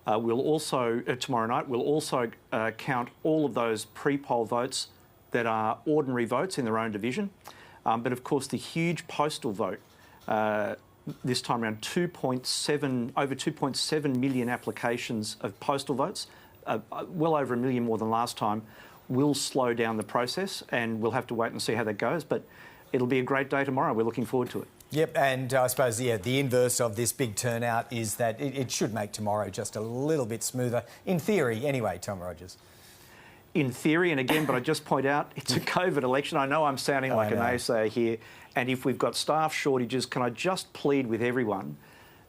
We'll also, tomorrow night, we'll also count all of those pre-poll votes that are ordinary votes in their own division. But of course, the huge postal vote, this time around over 2.7 million applications of postal votes, well over 1 million more than last time, will slow down the process, and we'll have to wait and see how that goes. But it'll be a great day tomorrow. We're looking forward to it. Yep, and I suppose, the inverse of this big turnout is that it should make tomorrow just a little bit smoother, in theory anyway, Tom Rogers. In theory, and again, but I just point out, it's a COVID election. I know I'm sounding like a naysayer here, and if we've got staff shortages, can I just plead with everyone?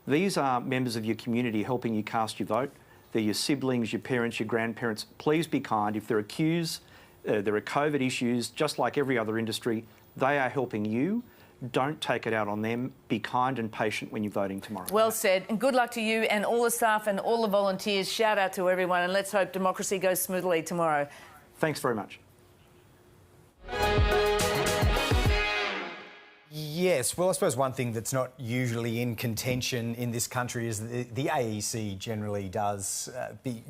These are members of your community helping you cast your vote. They're your siblings, your parents, your grandparents. Please be kind. If there are queues, there are COVID issues, just like every other industry, they are helping you. Don't take it out on them. Be kind and patient when you're voting tomorrow. Well said. And good luck to you and all the staff and all the volunteers. Shout out to everyone, and let's hope democracy goes smoothly tomorrow. Thanks very much. Yes, well, I suppose one thing that's not usually in contention in this country is that the AEC generally does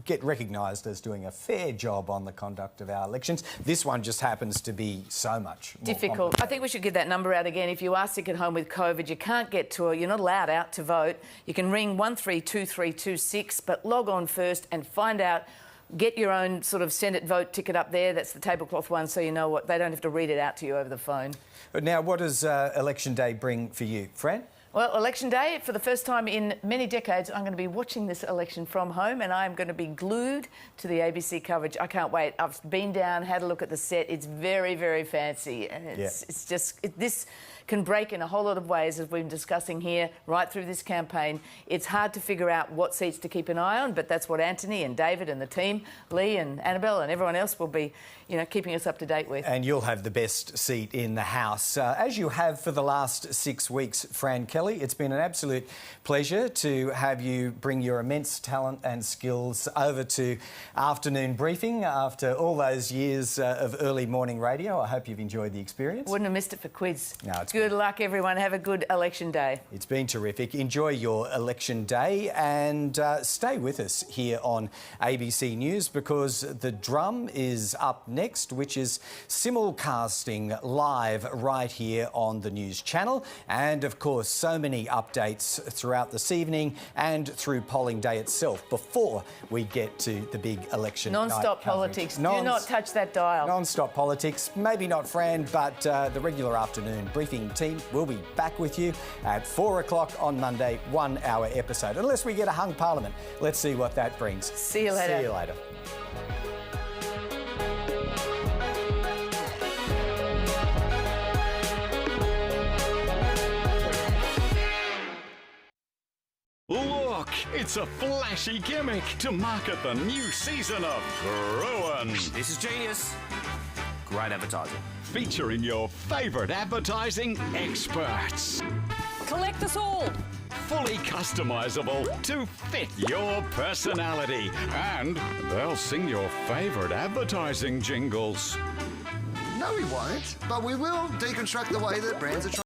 get recognised as doing a fair job on the conduct of our elections. This one just happens to be so much more difficult. I think we should get that number out again. If you are sick at home with COVID, you can't get to it, you're not allowed out to vote, you can ring 132326, but log on first and find out. Get your own sort of Senate vote ticket up there. That's the tablecloth one, so you know what. They don't have to read it out to you over the phone. But now, what does Election Day bring for you, Fran? Well, Election Day, for the first time in many decades, I'm going to be watching this election from home, and I'm going to be glued to the ABC coverage. I can't wait. I've been down, had a look at the set. It's very, very fancy, and it's just this can break in a whole lot of ways, as we've been discussing here right through this campaign. It's hard to figure out what seats to keep an eye on, but that's what Anthony and David and the team, Lee and Annabelle and everyone else will be, keeping us up to date with. And you'll have the best seat in the House, as you have for the last 6 weeks, Fran Kelly. Kelly, it's been an absolute pleasure to have you bring your immense talent and skills over to afternoon briefing after all those years of early morning radio. I hope you've enjoyed the experience. Wouldn't have missed it for quiz. No, it's good luck, everyone. Have a good election day. It's been terrific. Enjoy your election day and stay with us here on ABC News, because the drum is up next, which is simulcasting live right here on the news channel. And of course, so many updates throughout this evening and through polling day itself before we get to the big election Non-stop politics. Do not touch that dial. Non-stop politics. Maybe not Fran, but the regular afternoon briefing team will be back with you at 4 o'clock on Monday, 1 hour episode. Unless we get a hung parliament. Let's see what that brings. See you later. See you later. Look, it's a flashy gimmick to market the new season of Growin'. This is genius. Great advertising. Featuring your favourite advertising experts. Collect us all. Fully customisable to fit your personality. And they'll sing your favourite advertising jingles. No, we won't. But we will deconstruct the way that brands are trying